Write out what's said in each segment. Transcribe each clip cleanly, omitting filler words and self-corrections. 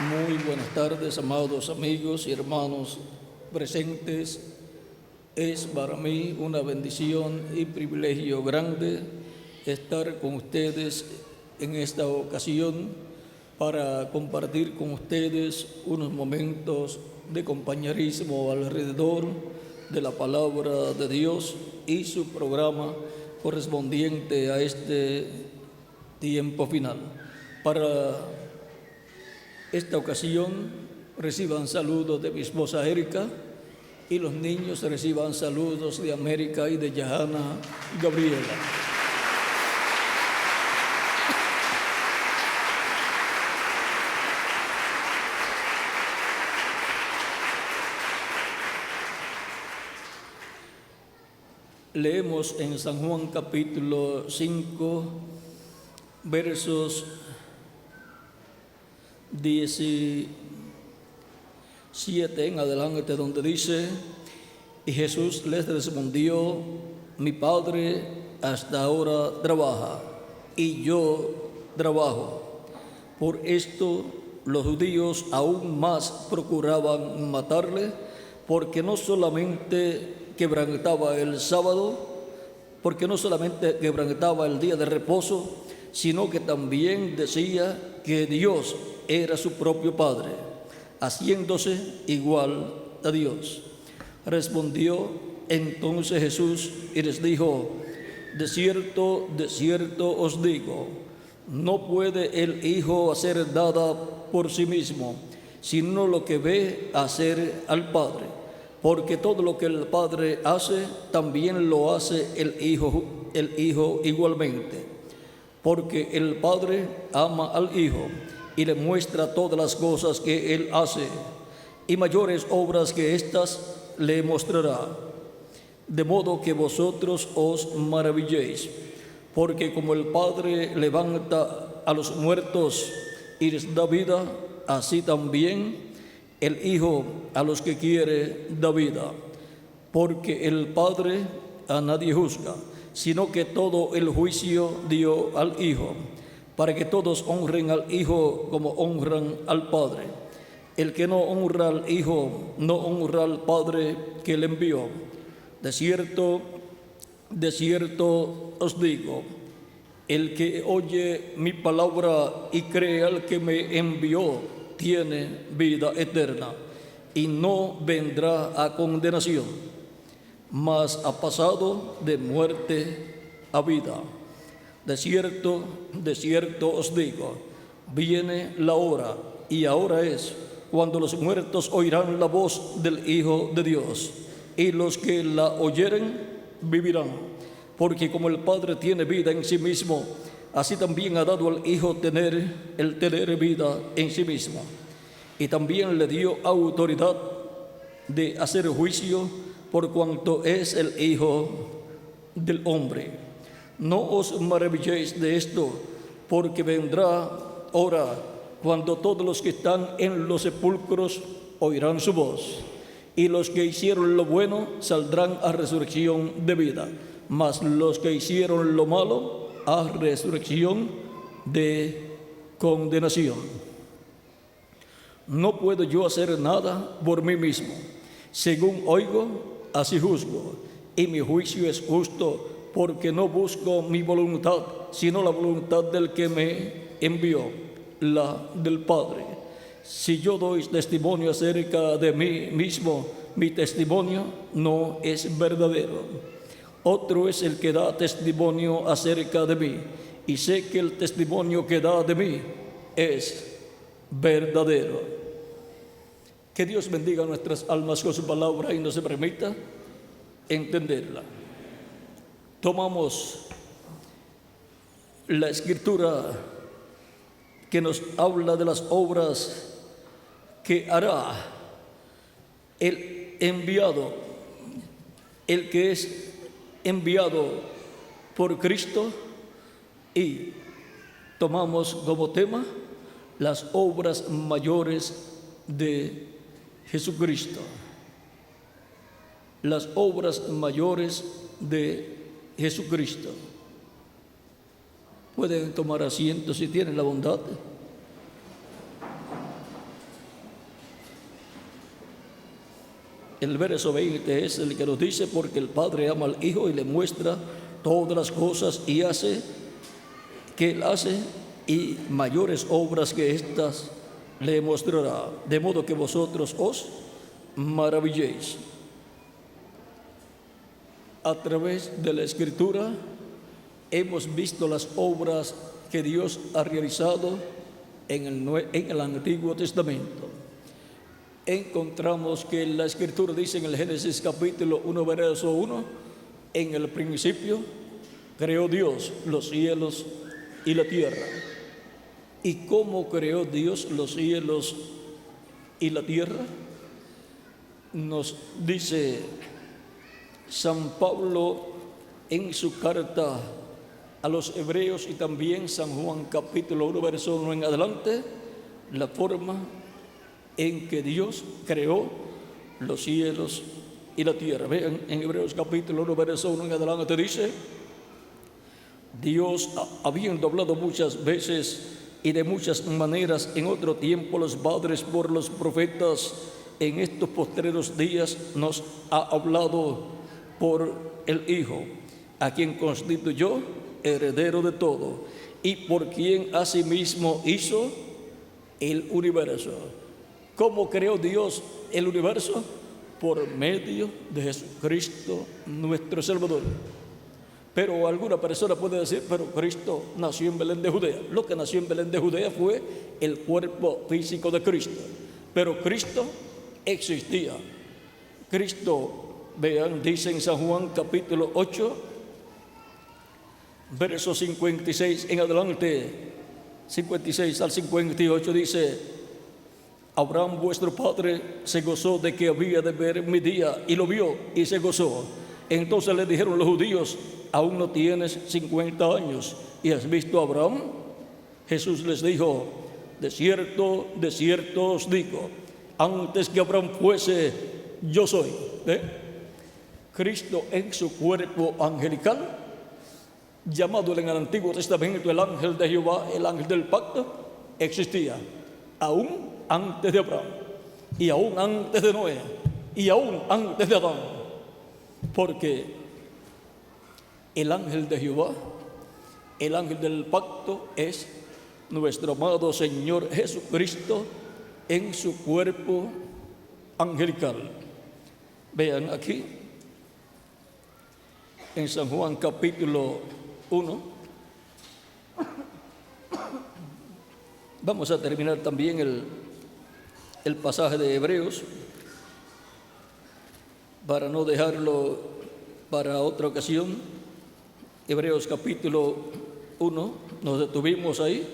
Muy buenas tardes, amados amigos y hermanos presentes. Es para mí una bendición y privilegio grande estar con ustedes en esta ocasión para compartir con ustedes unos momentos de compañerismo alrededor de la palabra de Dios y su programa correspondiente a este tiempo final. Para esta ocasión reciban saludos de mi esposa Erika y los niños reciban saludos de América y de Yahana Gabriela. Leemos en San Juan capítulo 5, versos 17 en adelante, donde dice: y Jesús les respondió: mi Padre hasta ahora trabaja y yo trabajo. Por esto los judíos aún más procuraban matarle, porque no solamente quebrantaba el sábado, porque no solamente quebrantaba el día de reposo, sino que también decía que Dios era su propio Padre, haciéndose igual a Dios. Respondió entonces Jesús y les dijo: de cierto os digo, no puede el Hijo hacer nada por sí mismo, sino lo que ve hacer al Padre, porque todo lo que el Padre hace, también lo hace el Hijo igualmente. Porque el Padre ama al Hijo y le muestra todas las cosas que Él hace, y mayores obras que éstas le mostrará, de modo que vosotros os maravilléis. Porque como el Padre levanta a los muertos y les da vida, así también el Hijo a los que quiere da vida. Porque el Padre a nadie juzga, sino que todo el juicio dio al Hijo, para que todos honren al Hijo como honran al Padre. El que no honra al Hijo, no honra al Padre que le envió. De cierto os digo, el que oye mi palabra y cree al que me envió, tiene vida eterna, y no vendrá a condenación, mas ha pasado de muerte a vida. De cierto os digo, viene la hora, y ahora es, cuando los muertos oirán la voz del Hijo de Dios, y los que la oyeren vivirán. Porque como el Padre tiene vida en sí mismo, así también ha dado al Hijo el tener vida en sí mismo. Y también le dio autoridad de hacer juicio, por cuanto es el Hijo del hombre. No os maravilléis de esto, porque vendrá hora cuando todos los que están en los sepulcros oirán su voz, y los que hicieron lo bueno saldrán a resurrección de vida, mas los que hicieron lo malo a resurrección de condenación. No puedo yo hacer nada por mí mismo. Según oigo, así juzgo, y mi juicio es justo, porque no busco mi voluntad, sino la voluntad del que me envió, la del Padre. Si yo doy testimonio acerca de mí mismo, mi testimonio no es verdadero. Otro es el que da testimonio acerca de mí, y sé que el testimonio que da de mí es verdadero. Que Dios bendiga nuestras almas con su palabra y nos permita entenderla. Tomamos la escritura que nos habla de las obras que hará el enviado, el que es enviado por Cristo, y tomamos como tema las obras mayores de Jesucristo. Las obras mayores de Jesucristo. Pueden tomar asiento si tienen la bondad. el verso 20 es el que nos dice: porque el Padre ama al Hijo y le muestra todas las cosas y hace que Él hace, y mayores obras que estas le mostrará, de modo que vosotros os maravilléis. A través de la Escritura hemos visto las obras que Dios ha realizado en el Antiguo Testamento. Encontramos que la Escritura dice en el Génesis capítulo 1, verso 1: en el principio creó Dios los cielos y la tierra. ¿Y cómo creó Dios los cielos y la tierra? Nos dice San Pablo en su carta a los Hebreos, y también San Juan capítulo 1, verso 1 en adelante, la forma en que Dios creó los cielos y la tierra. Vean, en Hebreos capítulo 1, verso 1 en adelante dice: Dios, habiendo hablado muchas veces y de muchas maneras en otro tiempo los padres por los profetas, en estos postreros días nos ha hablado por el Hijo, a quien constituyó heredero de todo, y por quien asimismo hizo el universo. ¿Cómo creó Dios el universo? Por medio de Jesucristo nuestro Salvador. Pero alguna persona puede decir: pero Cristo nació en Belén de Judea. Lo que nació en Belén de Judea fue el cuerpo físico de Cristo, pero Cristo existía. Cristo, vean, dice en San Juan capítulo 8, verso 56 en adelante, 56 al 58, dice: Abraham vuestro padre se gozó de que había de ver mi día, y lo vio y se gozó. Entonces le dijeron los judíos: aún no tienes 50 años y has visto a Abraham. Jesús les dijo: de cierto os digo, antes que Abraham fuese, yo soy. Cristo en su cuerpo angelical, llamado en el Antiguo Testamento el ángel de Jehová, el ángel del pacto, existía aún antes de Abraham, y aún antes de Noé, y aún antes de Adán, porque el ángel de Jehová, el ángel del pacto, es nuestro amado Señor Jesucristo en su cuerpo angelical. Vean aquí en San Juan capítulo 1. Vamos a terminar también el pasaje de Hebreos, para no dejarlo para otra ocasión. Hebreos capítulo 1, nos detuvimos ahí.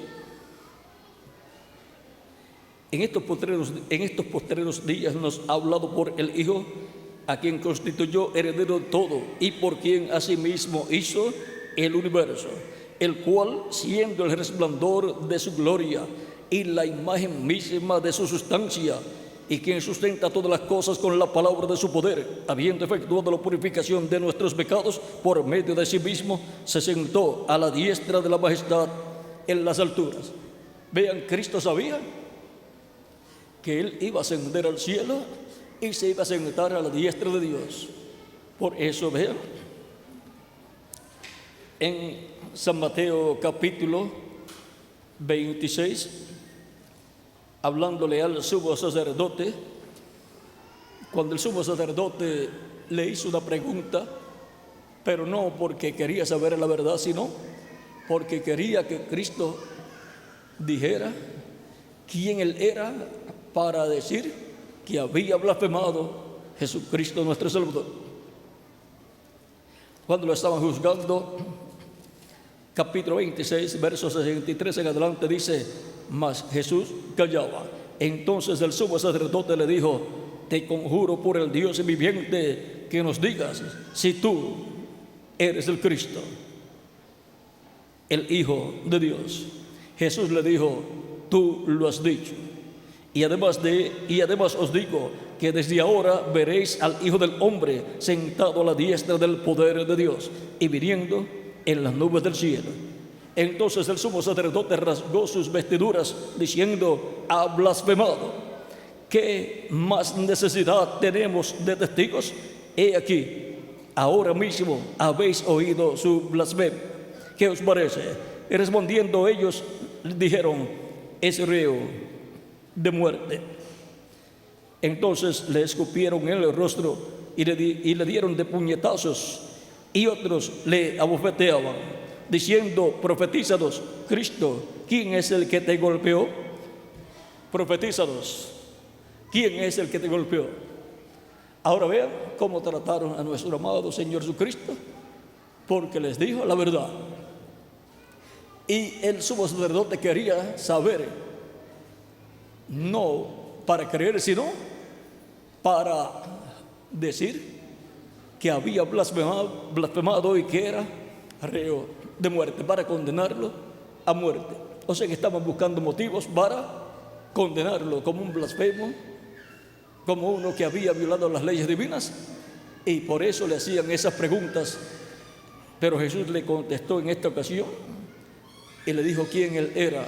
En estos postreros días nos ha hablado por el Hijo, a quien constituyó heredero de todo, y por quien asimismo hizo el universo, el cual, siendo el resplandor de su gloria y la imagen misma de su sustancia, y quien sustenta todas las cosas con la palabra de su poder, habiendo efectuado la purificación de nuestros pecados por medio de sí mismo, se sentó a la diestra de la majestad en las alturas. Vean, Cristo sabía que Él iba a ascender al cielo y se iba a sentar a la diestra de Dios. Por eso, vean, en San Mateo capítulo 26, hablándole al sumo sacerdote, cuando el sumo sacerdote le hizo una pregunta, pero no porque quería saber la verdad, sino porque quería que Cristo dijera quién Él era, para decir que había blasfemado Jesucristo nuestro Salvador. Cuando lo estaban juzgando, capítulo 26, versos 63 en adelante, dice: mas Jesús callaba. Entonces el sumo sacerdote le dijo: te conjuro por el Dios viviente que nos digas si tú eres el Cristo, el Hijo de Dios. Jesús le dijo: tú lo has dicho. Y además os digo que desde ahora veréis al Hijo del Hombre sentado a la diestra del poder de Dios y viniendo en las nubes del cielo. Entonces el sumo sacerdote rasgó sus vestiduras, diciendo: ha blasfemado. ¿qué más necesidad tenemos de testigos? He aquí, ahora mismo habéis oído su blasfemia. ¿Qué os parece? Y respondiendo ellos dijeron: es reo de muerte. Entonces le escupieron en el rostro y le dieron de puñetazos, y otros le abofeteaban, diciendo: profetízanos, Cristo, ¿quién es el que te golpeó? Profetízanos, ¿quién es el que te golpeó? Ahora vean cómo trataron a nuestro amado Señor Jesucristo, porque les dijo la verdad. Y el sumo sacerdote quería saber, no para creer, sino para decir que había blasfemado y que era reo de muerte, para condenarlo a muerte. O sea que estaban buscando motivos para condenarlo como un blasfemo, como uno que había violado las leyes divinas, y por eso le hacían esas preguntas. Pero Jesús le contestó en esta ocasión y le dijo quién él era.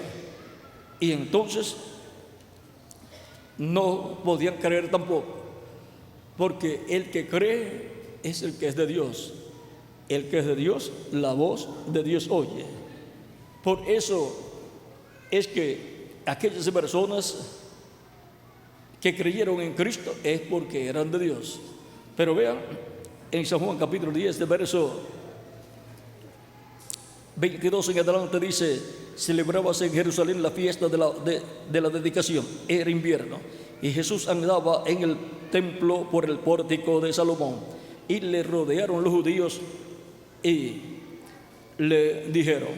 Y entonces no podían creer tampoco, porque el que cree es el que es de Dios. El que es de Dios, la voz de Dios oye. Por eso es que aquellas personas que creyeron en Cristo es porque eran de Dios. Pero vean, en San Juan capítulo 10, de verso 22 en adelante dice: celebrábase en Jerusalén la fiesta de la dedicación, era invierno, y Jesús andaba en el templo por el pórtico de Salomón, y le rodearon los judíos y le dijeron: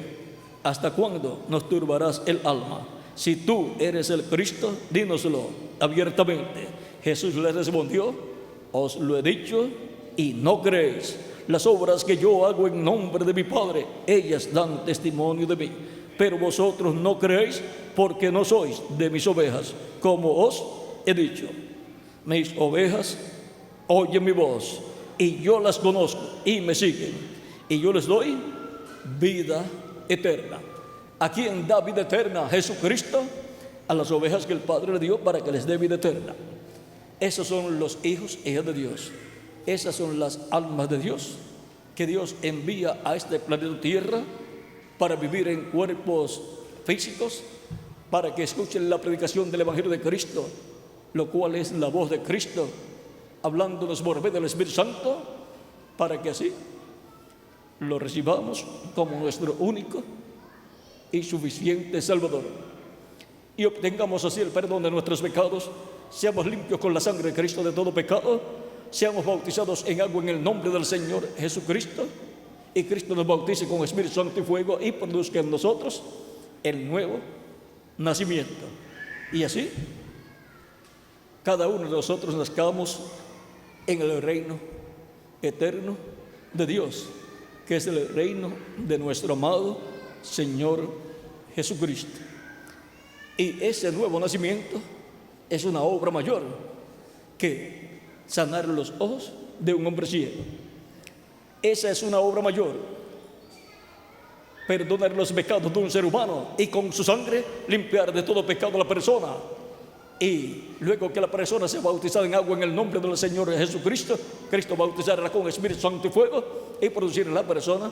¿hasta cuándo nos turbarás el alma? Si tú eres el Cristo, dínoslo abiertamente. Jesús les respondió: os lo he dicho y no creéis. Las obras que yo hago en nombre de mi Padre, ellas dan testimonio de mí. Pero vosotros no creéis porque no sois de mis ovejas, como os he dicho. Mis ovejas oyen mi voz, y yo las conozco y me siguen, y yo les doy vida eterna. ¿A quién da vida eterna? Jesucristo. A las ovejas que el Padre le dio para que les dé vida eterna. Esos son los hijos e hijas de Dios. Esas son las almas de Dios que Dios envía a este planeta Tierra para vivir en cuerpos físicos, para que escuchen la predicación del Evangelio de Cristo, lo cual es la voz de Cristo hablándonos por medio del Espíritu Santo, para que así lo recibamos como nuestro único y suficiente Salvador, y obtengamos así el perdón de nuestros pecados, seamos limpios con la sangre de Cristo de todo pecado, seamos bautizados en agua en el nombre del Señor Jesucristo, y Cristo nos bautice con Espíritu Santo y fuego, y produzca en nosotros el nuevo nacimiento. Y así cada uno de nosotros nazcamos en el reino eterno de Dios, que es el reino de nuestro amado Señor Jesucristo. Y ese nuevo nacimiento es una obra mayor que sanar los ojos de un hombre ciego. Esa es una obra mayor, perdonar los pecados de un ser humano y con su sangre limpiar de todo pecado a la persona. Y luego que la persona sea bautizada en agua en el nombre del Señor Jesucristo, Cristo bautizará con Espíritu Santo y fuego y producir en la persona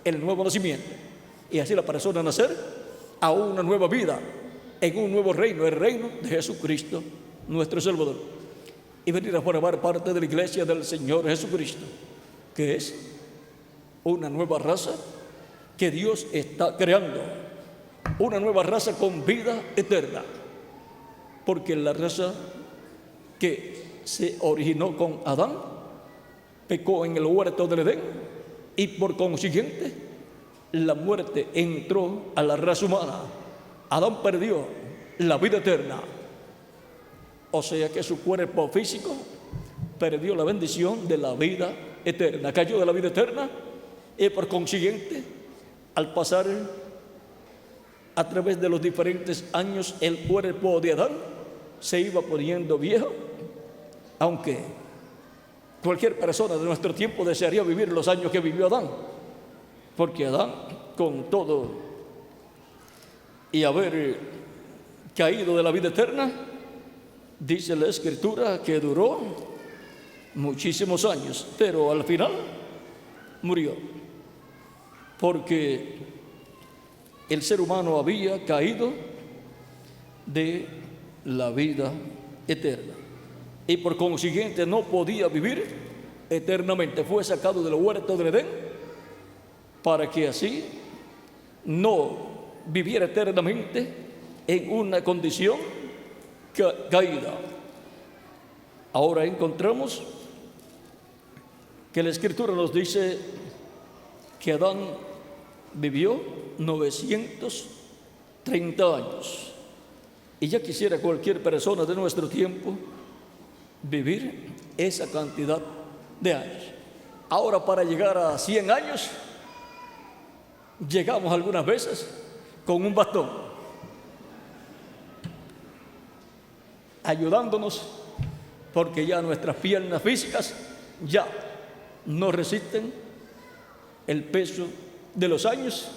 el nuevo nacimiento. Y así la persona nacer a una nueva vida en un nuevo reino, el reino de Jesucristo, nuestro Salvador. Y venir a formar parte de la iglesia del Señor Jesucristo, que es una nueva raza que Dios está creando, una nueva raza con vida eterna. Porque la raza que se originó con Adán pecó en el huerto del Edén, y por consiguiente la muerte entró a la raza humana. Adán perdió la vida eterna, o sea que su cuerpo físico perdió la bendición de la vida eterna, cayó de la vida eterna, y por consiguiente, al pasar a través de los diferentes años, el cuerpo de Adán se iba poniendo viejo, aunque cualquier persona de nuestro tiempo desearía vivir los años que vivió Adán, porque Adán, con todo y haber caído de la vida eterna, Dice la Escritura que duró muchísimos años, pero al final murió, porque el ser humano había caído de la vida eterna y por consiguiente no podía vivir eternamente. Fue sacado del huerto del Edén para que así no viviera eternamente en una condición caída. Ahora encontramos que la Escritura nos dice que Adán vivió 930 años. Y ya quisiera cualquier persona de nuestro tiempo vivir esa cantidad de años. Ahora, para llegar a 100 años, llegamos algunas veces con un bastón, ayudándonos, porque ya nuestras piernas físicas ya no resisten el peso de los años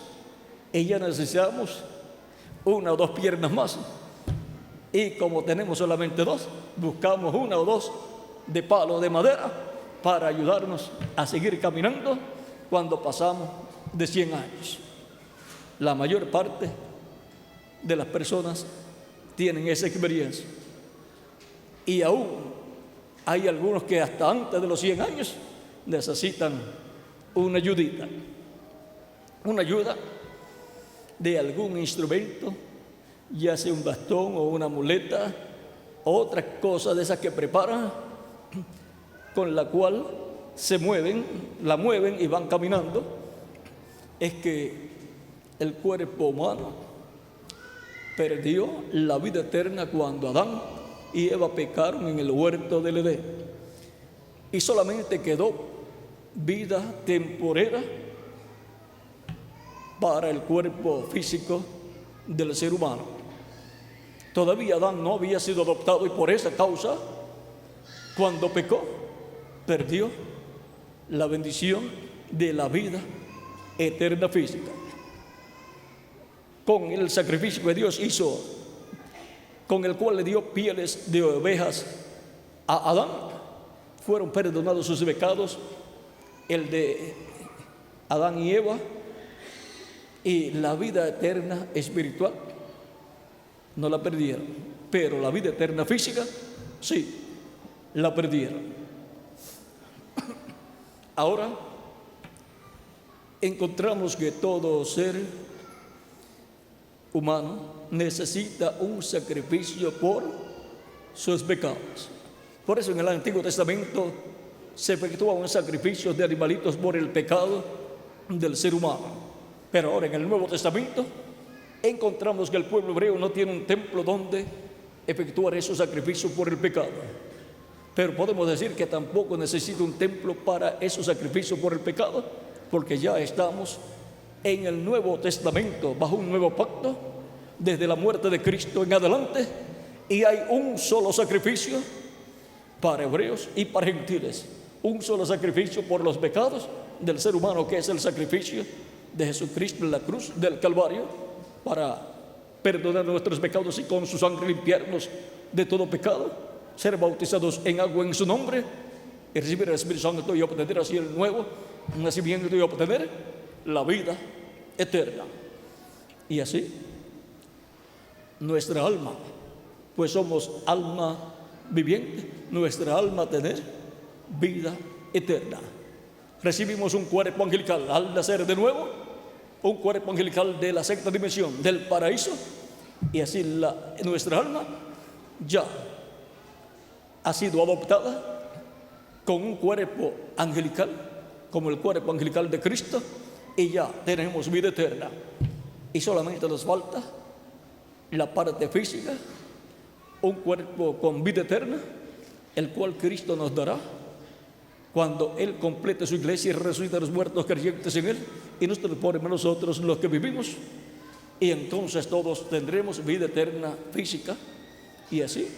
y ya necesitamos una o dos piernas más. Y como tenemos solamente dos, buscamos una o dos de palo de madera para ayudarnos a seguir caminando cuando pasamos de 100 años. La mayor parte de las personas tienen esa experiencia. Y aún hay algunos que hasta antes de los 100 años necesitan una ayudita, una ayuda de algún instrumento, ya sea un bastón o una muleta o otra cosa de esas que preparan, con la cual la mueven y van caminando. Es que el cuerpo humano perdió la vida eterna cuando Adán y Eva pecaron en el huerto del Edén, y solamente quedó vida temporera para el cuerpo físico del ser humano. Todavía Adán no había sido adoptado y por esa causa, cuando pecó, perdió la bendición de la vida eterna física. Con el sacrificio que Dios hizo, con el cual le dio pieles de ovejas a Adán, fueron perdonados sus pecados, el de Adán y Eva, y la vida eterna espiritual no la perdieron, pero la vida eterna física sí la perdieron. Ahora encontramos que todo ser humano necesita un sacrificio por sus pecados. Por eso en el Antiguo Testamento se efectuaban sacrificios de animalitos por el pecado del ser humano. Pero ahora en el Nuevo Testamento encontramos que el pueblo hebreo no tiene un templo donde efectuar esos sacrificios por el pecado. Pero podemos decir que tampoco necesita un templo para esos sacrificios por el pecado, porque ya estamos en el Nuevo Testamento, bajo un nuevo pacto, desde la muerte de Cristo en adelante, y hay un solo sacrificio para hebreos y para gentiles, un solo sacrificio por los pecados del ser humano, que es el sacrificio de Jesucristo en la cruz del Calvario, para perdonar nuestros pecados y con su sangre limpiarnos de todo pecado, ser bautizados en agua en su nombre y recibir el Espíritu Santo y obtener así el nuevo nacimiento y obtener la vida eterna. Y así nuestra alma, pues somos alma viviente, nuestra alma tener vida eterna. Recibimos un cuerpo angelical al nacer de nuevo, un cuerpo angelical de la sexta dimensión del paraíso, y así nuestra alma ya ha sido adoptada con un cuerpo angelical, como el cuerpo angelical de Cristo, y ya tenemos vida eterna. Y solamente nos falta la parte física, un cuerpo con vida eterna, el cual Cristo nos dará cuando Él complete su iglesia y resucite a los muertos creyentes en Él, y nos transforme a nosotros los que vivimos, y entonces todos tendremos vida eterna física, y así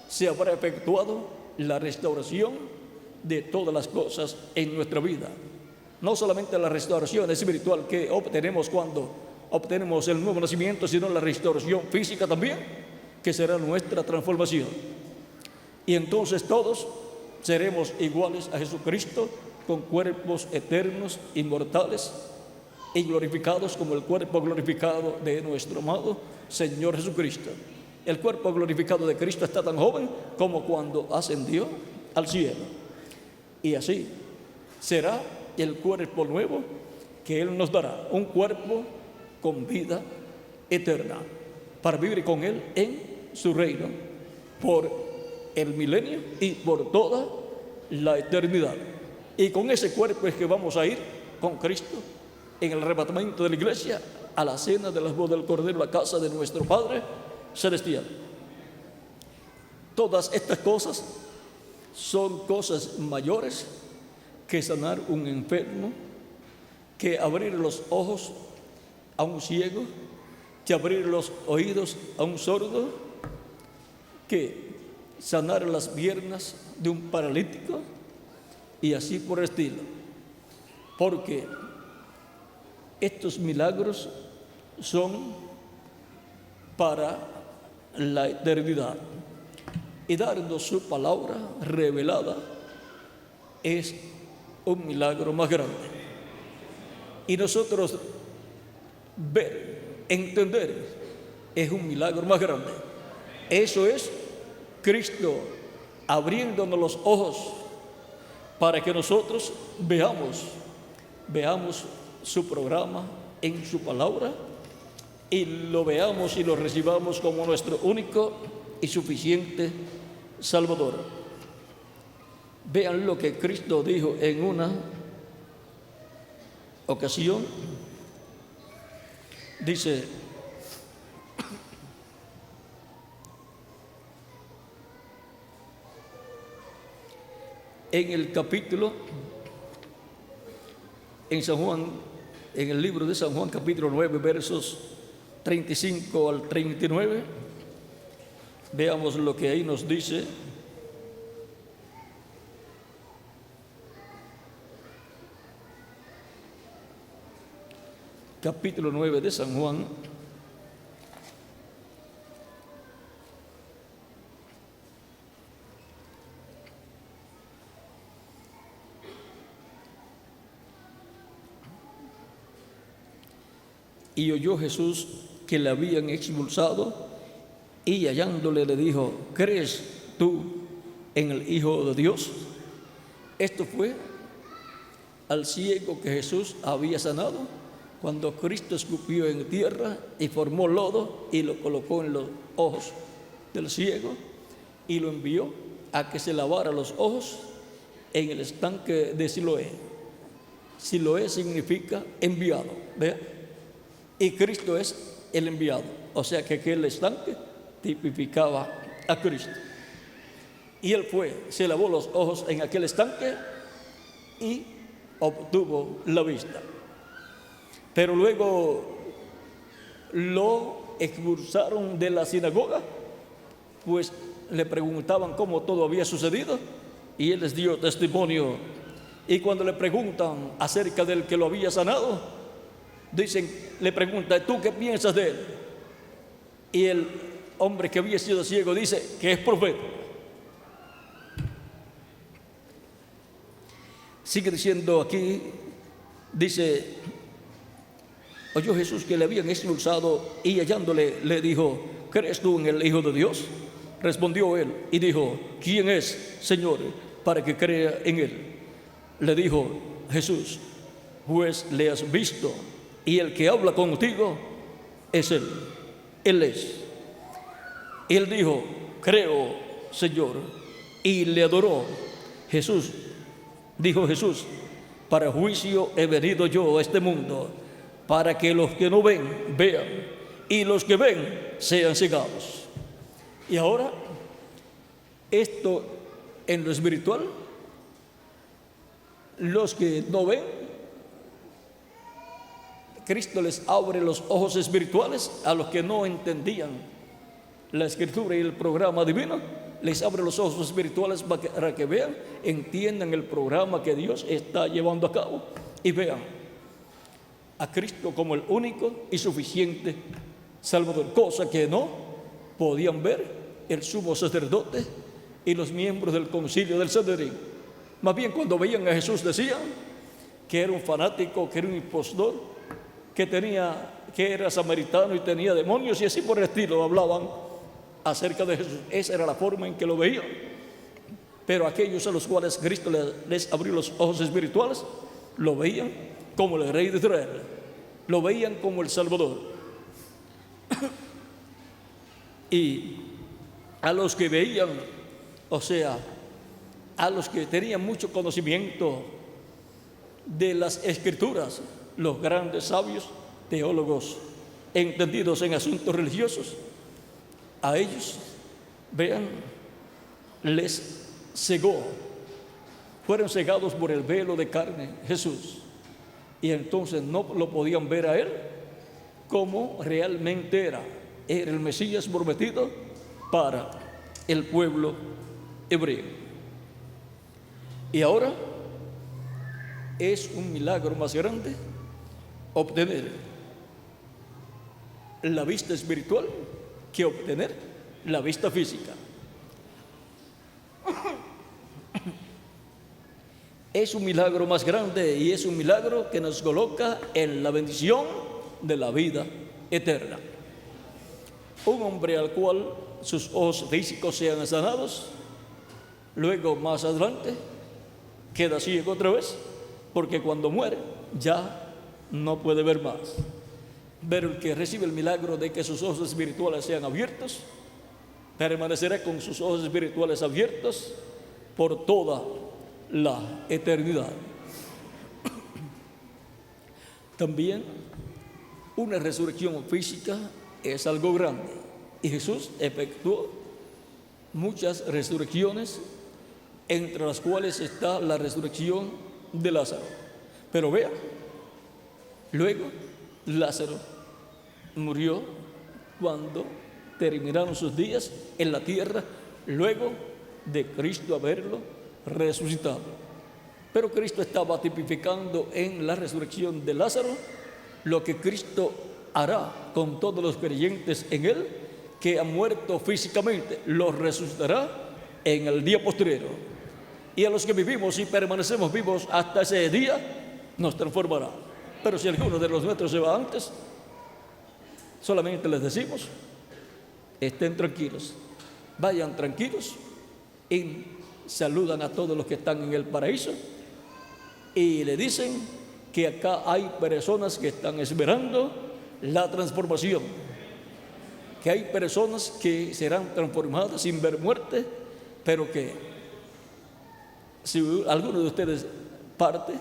se habrá efectuado la restauración de todas las cosas en nuestra vida. No solamente la restauración espiritual que obtenemos cuando obtenemos el nuevo nacimiento, sino la restauración física también, que será nuestra transformación. Y entonces todos seremos iguales a Jesucristo, con cuerpos eternos, inmortales y glorificados como el cuerpo glorificado de nuestro amado Señor Jesucristo. El cuerpo glorificado de Cristo está tan joven como cuando ascendió al cielo. Y así será el cuerpo nuevo que Él nos dará, un cuerpo con vida eterna, para vivir con Él en su reino por el milenio y por toda la eternidad. Y con ese cuerpo es que vamos a ir con Cristo en el arrebatamiento de la iglesia a la cena de las bodas del Cordero, la casa de nuestro Padre Celestial. Todas estas cosas son cosas mayores que sanar un enfermo, que abrir los ojos a un ciego, que abrir los oídos a un sordo, que sanar las piernas de un paralítico y así por el estilo. Porque estos milagros son para la eternidad, y darnos su palabra revelada es un milagro más grande. Y nosotros ver, entender, es un milagro más grande. Eso es Cristo abriéndonos los ojos para que nosotros veamos su programa en su palabra y lo veamos y lo recibamos como nuestro único y suficiente Salvador. Vean lo que Cristo dijo en una ocasión. Dice: en el capítulo, en San Juan, en el libro de San Juan, capítulo 9, versos 35 al 39, veamos lo que ahí nos dice. Capítulo 9 de San Juan, y oyó Jesús que le habían expulsado, y hallándole le dijo: ¿crees tú en el Hijo de Dios? Esto fue al ciego que Jesús había sanado, cuando Cristo escupió en tierra y formó lodo y lo colocó en los ojos del ciego y lo envió a que se lavara los ojos en el estanque de Siloé. Siloé significa enviado, ¿vea? Y Cristo es el enviado, o sea que aquel estanque tipificaba a Cristo. Y él fue, se lavó los ojos en aquel estanque y obtuvo la vista. Pero luego lo expulsaron de la sinagoga, pues le preguntaban cómo todo había sucedido, y él les dio testimonio. Y cuando le preguntan acerca del que lo había sanado, le pregunta: ¿tú qué piensas de él? Y el hombre que había sido ciego dice que es profeta. Sigue diciendo aquí, dice: oyó Jesús que le habían expulsado, y hallándole le dijo: ¿crees tú en el Hijo de Dios? Respondió él y dijo: ¿quién es, Señor, para que crea en él? Le dijo Jesús: pues le has visto, y el que habla contigo es él. Él es. Y él dijo: creo, Señor, y le adoró. Dijo Jesús: para juicio he venido yo a este mundo, para que los que no ven, vean, y los que ven, sean cegados. Y ahora, esto en lo espiritual, los que no ven, Cristo les abre los ojos espirituales. A los que no entendían la escritura y el programa divino, les abre los ojos espirituales para que vean, entiendan el programa que Dios está llevando a cabo y vean a Cristo como el único y suficiente Salvador, cosa que no podían ver el sumo sacerdote y los miembros del concilio del Sanedrín. Más bien, cuando veían a Jesús decían que era un fanático, que era un impostor, que era samaritano y tenía demonios, y así por el estilo hablaban acerca de Jesús. Esa era la forma en que lo veían. Pero aquellos a los cuales Cristo les abrió los ojos espirituales, lo veían como el Rey de Israel, lo veían como el Salvador. Y a los que veían, o sea, a los que tenían mucho conocimiento de las Escrituras, los grandes sabios, teólogos entendidos en asuntos religiosos, a ellos, vean, les cegó, fueron cegados por el velo de carne, Jesús, y entonces no lo podían ver a Él como realmente era el Mesías prometido para el pueblo hebreo. Y ahora es un milagro más grande obtener la vista espiritual que obtener la vista física. Es un milagro más grande y es un milagro que nos coloca en la bendición de la vida eterna. Un hombre al cual sus ojos físicos sean sanados, luego más adelante queda ciego otra vez, porque cuando muere ya no puede ver más. Pero el que recibe el milagro de que sus ojos espirituales sean abiertos, permanecerá con sus ojos espirituales abiertos por toda la eternidad. También una resurrección física es algo grande, y Jesús efectuó muchas resurrecciones, entre las cuales está la resurrección de Lázaro. Pero vean, luego Lázaro murió cuando terminaron sus días en la tierra, luego de Cristo haberlo resucitado. Pero Cristo estaba tipificando en la resurrección de Lázaro lo que Cristo hará con todos los creyentes en Él que han muerto físicamente, los resucitará en el día postrero. Y a los que vivimos y permanecemos vivos hasta ese día, nos transformará. Pero si alguno de los nuestros se va antes, solamente les decimos: estén tranquilos, vayan tranquilos, y saludan a todos los que están en el paraíso y le dicen que acá hay personas que están esperando la transformación, que hay personas que serán transformadas sin ver muerte, pero que si alguno de ustedes parte,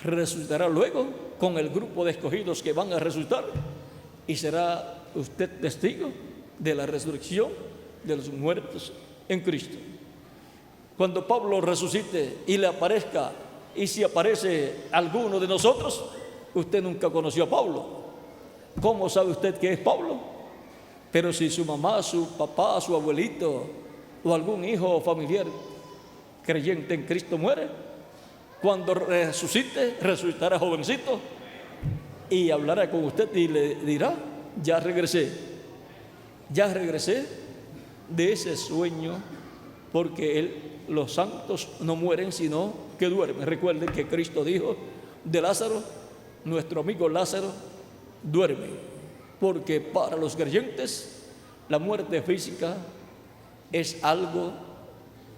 resucitará luego con el grupo de escogidos que van a resucitar, y será usted testigo de la resurrección de los muertos en Cristo. Cuando Pablo resucite y le aparezca, y si aparece alguno de nosotros, usted nunca conoció a Pablo. ¿Cómo sabe usted que es Pablo? Pero si su mamá, su papá, su abuelito o algún hijo o familiar creyente en Cristo muere, cuando resucite, resucitará jovencito y hablará con usted y le dirá: ya regresé de ese sueño, porque los santos no mueren sino que duermen. Recuerden que Cristo dijo de Lázaro: nuestro amigo Lázaro duerme, porque para los creyentes la muerte física es algo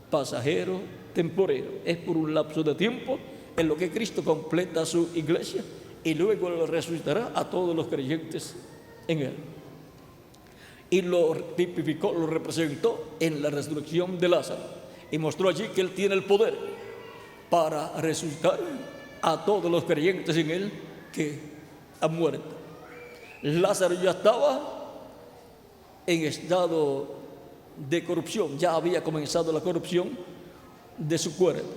pasajero, temporero, es por un lapso de tiempo en lo que Cristo completa su iglesia y luego lo resucitará a todos los creyentes en Él. Y lo tipificó, lo representó en la resurrección de Lázaro, y mostró allí que Él tiene el poder para resucitar a todos los creyentes en Él que han muerto. Lázaro ya estaba en estado de corrupción, ya había comenzado la corrupción de su cuerpo.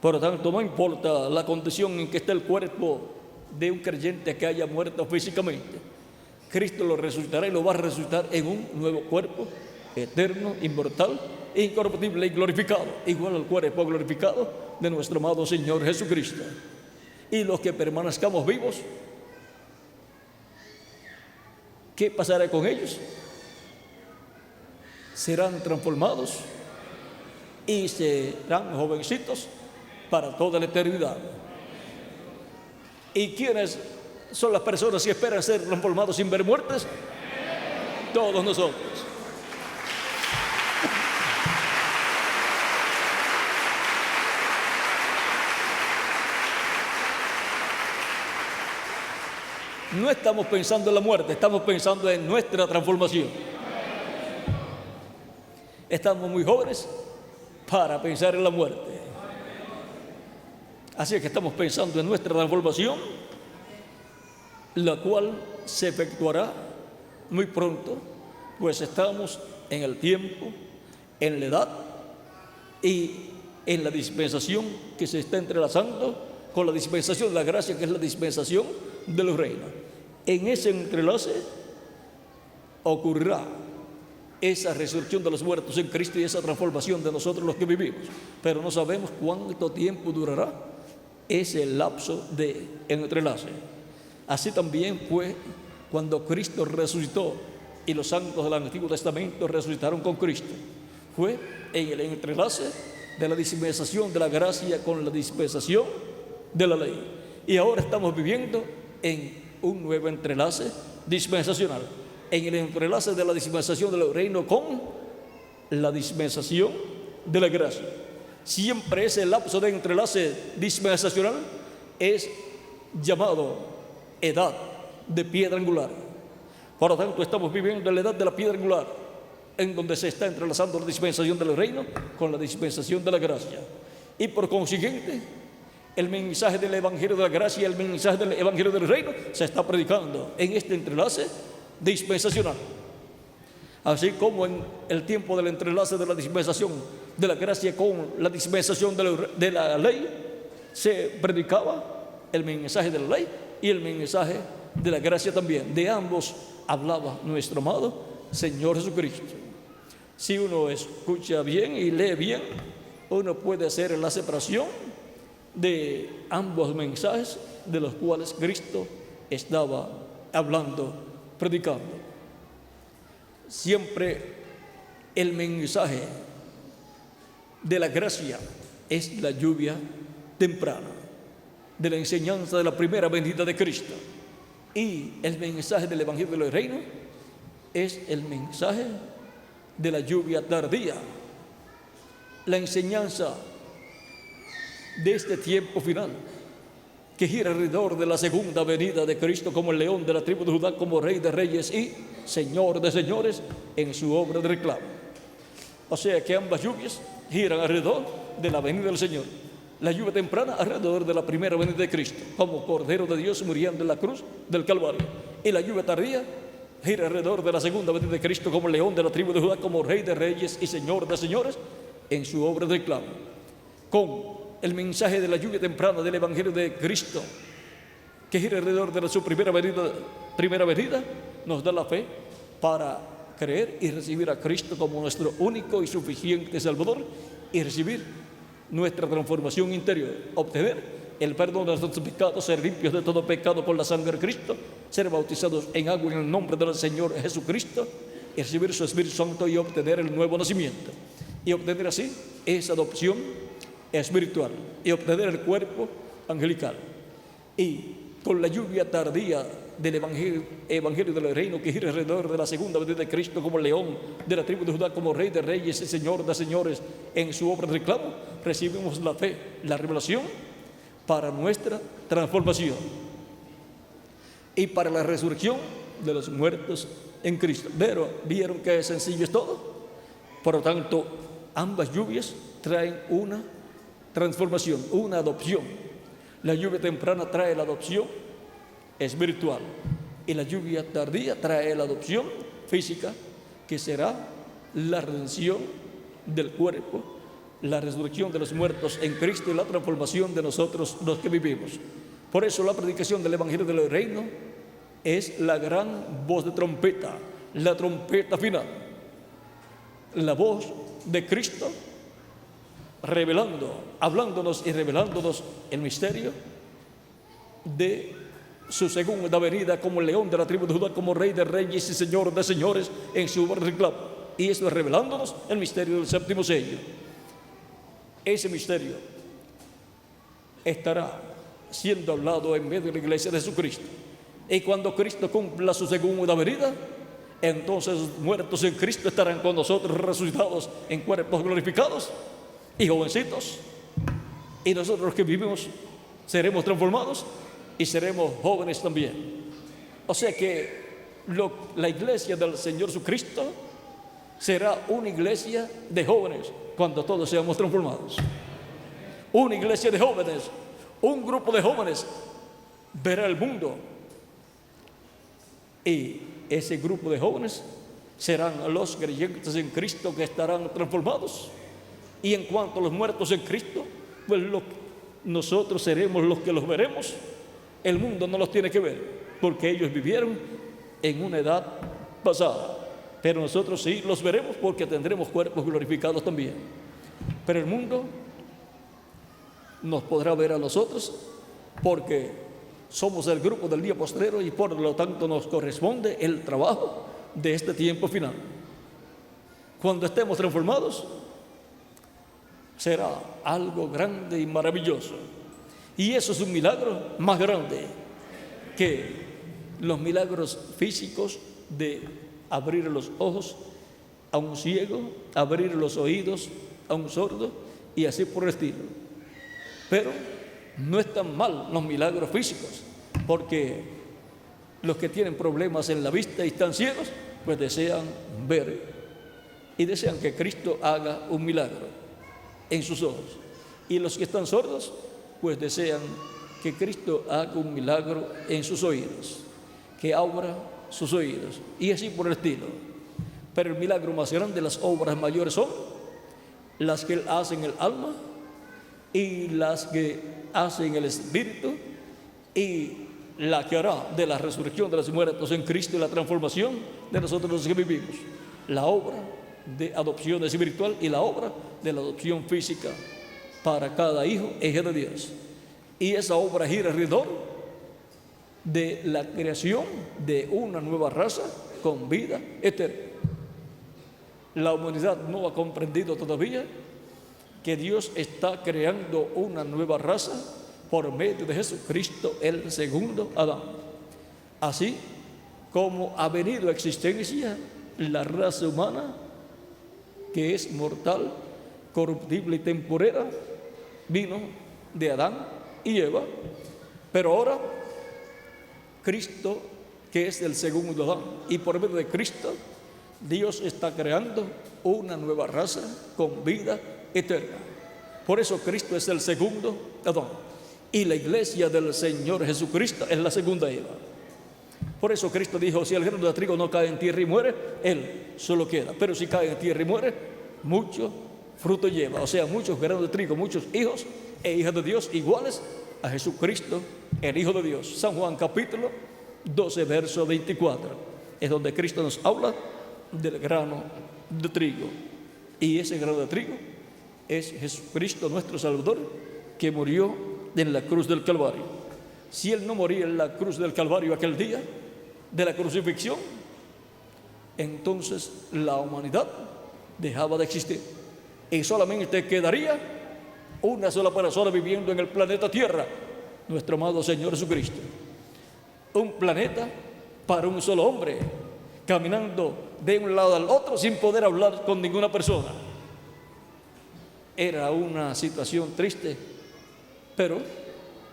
Por lo tanto, no importa la condición en que esté el cuerpo de un creyente que haya muerto físicamente, Cristo lo resucitará, y lo va a resucitar en un nuevo cuerpo eterno, inmortal, incorruptible y glorificado, igual al cuerpo glorificado de nuestro amado Señor Jesucristo. Y los que permanezcamos vivos, ¿qué pasará con ellos? serán transformados y serán jovencitos para toda la eternidad. ¿Y quiénes son las personas que esperan ser transformados sin ver muertes? Todos nosotros. No estamos pensando en la muerte, estamos pensando en nuestra transformación. Estamos muy jóvenes para pensar en la muerte. Así es que estamos pensando en nuestra transformación, la cual se efectuará muy pronto, pues estamos en el tiempo, en la edad y en la dispensación que se está entrelazando con la dispensación de la gracia, que es la dispensación de los reinos. En ese entrelace ocurrirá esa resurrección de los muertos en Cristo y esa transformación de nosotros los que vivimos, pero no sabemos cuánto tiempo durará ese lapso de entrelace. Así también fue cuando Cristo resucitó y los santos del Antiguo Testamento resucitaron con Cristo. Fue en el entrelace de la dispensación de la gracia con la dispensación de la ley. Y ahora estamos viviendo en un nuevo entrelace dispensacional, en el entrelace de la dispensación del reino con la dispensación de la gracia. Siempre ese lapso de entrelace dispensacional es llamado edad de piedra angular. Por lo tanto, estamos viviendo en la edad de la piedra angular, en donde se está entrelazando la dispensación del reino con la dispensación de la gracia. Y por consiguiente, el mensaje del Evangelio de la gracia y el mensaje del Evangelio del reino se está predicando en este entrelace dispensacional. Así como en el tiempo del entrelace de la dispensación de la gracia con la dispensación de la ley, se predicaba el mensaje de la ley y el mensaje de la gracia también. De ambos hablaba nuestro amado Señor Jesucristo. Si uno escucha bien y lee bien, uno puede hacer la separación de ambos mensajes de los cuales Cristo estaba hablando, predicando. Siempre el mensaje de la gracia es la lluvia temprana de la enseñanza de la primera venida de Cristo, y el mensaje del Evangelio del reino es el mensaje de la lluvia tardía, la enseñanza de este tiempo final que gira alrededor de la segunda venida de Cristo como el león de la tribu de Judá, como rey de reyes y señor de señores en su obra de reclamo. O sea que ambas lluvias giran alrededor de la venida del Señor. La lluvia temprana alrededor de la primera venida de Cristo como Cordero de Dios muriendo en la cruz del Calvario, y la lluvia tardía gira alrededor de la segunda venida de Cristo como el león de la tribu de Judá, como rey de reyes y señor de señores en su obra de reclamo. Con el mensaje de la lluvia temprana del Evangelio de Cristo, que gira alrededor de su primera venida, nos da la fe para creer y recibir a Cristo como nuestro único y suficiente Salvador, y recibir nuestra transformación interior, obtener el perdón de nuestros pecados, ser limpios de todo pecado por la sangre de Cristo, ser bautizados en agua en el nombre del Señor Jesucristo, y recibir su Espíritu Santo y obtener el nuevo nacimiento, y obtener así esa adopción espiritual y obtener el cuerpo angelical. Y con la lluvia tardía del Evangelio del reino que gira alrededor de la segunda venida de Cristo como león de la tribu de Judá, como rey de reyes y señor de señores en su obra de reclamo, recibimos la fe, la revelación para nuestra transformación y para la resurrección de los muertos en Cristo. Pero vieron que sencillo es todo. Por lo tanto, ambas lluvias traen una transformación, una adopción. La lluvia temprana trae la adopción espiritual y la lluvia tardía trae la adopción física, que será la redención del cuerpo, la resurrección de los muertos en Cristo y la transformación de nosotros los que vivimos. Por eso la predicación del Evangelio del reino es la gran voz de trompeta, la trompeta final, la voz de Cristo revelando, hablándonos y revelándonos el misterio de su segunda venida como el león de la tribu de Judá, como rey de reyes y señor de señores en su obra de reclamo, Y esto es revelándonos el misterio del séptimo sello. Ese misterio estará siendo hablado en medio de la iglesia de Jesucristo. Y cuando Cristo cumpla su segunda venida, entonces los muertos en Cristo estarán con nosotros resucitados en cuerpos glorificados y jovencitos. Y nosotros los que vivimos seremos transformados y seremos jóvenes también. O sea que la iglesia del Señor Jesucristo será una iglesia de jóvenes cuando todos seamos transformados. Una iglesia de jóvenes, un grupo de jóvenes verá el mundo. Y ese grupo de jóvenes serán los creyentes en Cristo que estarán transformados. Y en cuanto a los muertos en Cristo, pues nosotros seremos los que los veremos. El mundo no los tiene que ver, porque ellos vivieron en una edad pasada. Pero nosotros sí los veremos porque tendremos cuerpos glorificados también. Pero el mundo nos podrá ver a nosotros porque somos el grupo del día postrero y por lo tanto nos corresponde el trabajo de este tiempo final. Cuando estemos transformados, será algo grande y maravilloso. Y eso es un milagro más grande que los milagros físicos de abrir los ojos a un ciego, abrir los oídos a un sordo y así por el estilo. Pero no están mal los milagros físicos, porque los que tienen problemas en la vista y están ciegos, pues desean ver y desean que Cristo haga un milagro en sus ojos. Y los que están sordos, pues desean que Cristo haga un milagro en sus oídos, que abra sus oídos y así por el estilo. Pero el milagro más grande, las obras mayores son las que Él hace en el alma y las que hace en el Espíritu y la que hará de la resurrección de los muertos en Cristo y la transformación de nosotros los que vivimos. La obra de adopción espiritual y la obra de la adopción física para cada hijo e hija de Dios. Y esa obra gira alrededor de la creación de una nueva raza con vida eterna. La humanidad no ha comprendido todavía que Dios está creando una nueva raza por medio de Jesucristo, el segundo Adán. Así como ha venido a existencia la raza humana, que es mortal, corruptible y temporera, vino de Adán y Eva, pero ahora Cristo, que es el segundo Adán, y por medio de Cristo, Dios está creando una nueva raza con vida eterna. Por eso Cristo es el segundo Adán y la iglesia del Señor Jesucristo es la segunda Eva. Por eso Cristo dijo: si el grano de trigo no cae en tierra y muere, él solo queda, pero si cae en tierra y muere, mucho fruto lleva. O sea, muchos granos de trigo, muchos hijos e hijas de Dios iguales a Jesucristo, el Hijo de Dios. San Juan capítulo 12 verso 24 es donde Cristo nos habla del grano de trigo. Y ese grano de trigo es Jesucristo nuestro Salvador, que murió en la cruz del Calvario. Si Él no moría en la cruz del Calvario aquel día de la crucifixión, entonces la humanidad dejaba de existir y solamente quedaría una sola persona viviendo en el planeta Tierra, nuestro amado Señor Jesucristo. Un planeta para un solo hombre, caminando de un lado al otro sin poder hablar con ninguna persona. Era una situación triste, pero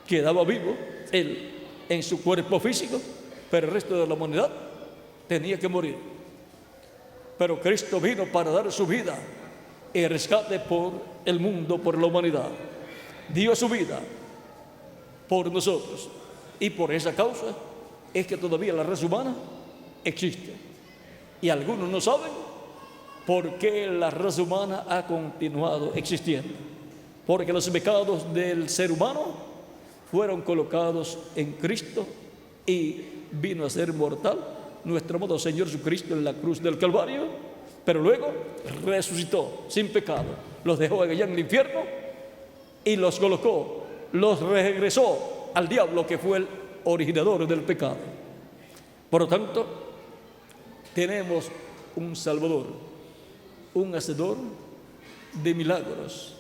quedaba vivo él en su cuerpo físico, pero el resto de la humanidad tenía que morir. Pero Cristo vino para dar su vida y rescate por el mundo, por la humanidad. Dio su vida por nosotros, y por esa causa es que todavía la raza humana existe. Y algunos no saben por qué la raza humana ha continuado existiendo. Porque los pecados del ser humano fueron colocados en Cristo y vino a ser mortal nuestro amado Señor Jesucristo en la cruz del Calvario, pero luego resucitó sin pecado, los dejó allá en el infierno y los colocó, los regresó al diablo, que fue el originador del pecado. Por lo tanto, tenemos un Salvador un hacedor de milagros,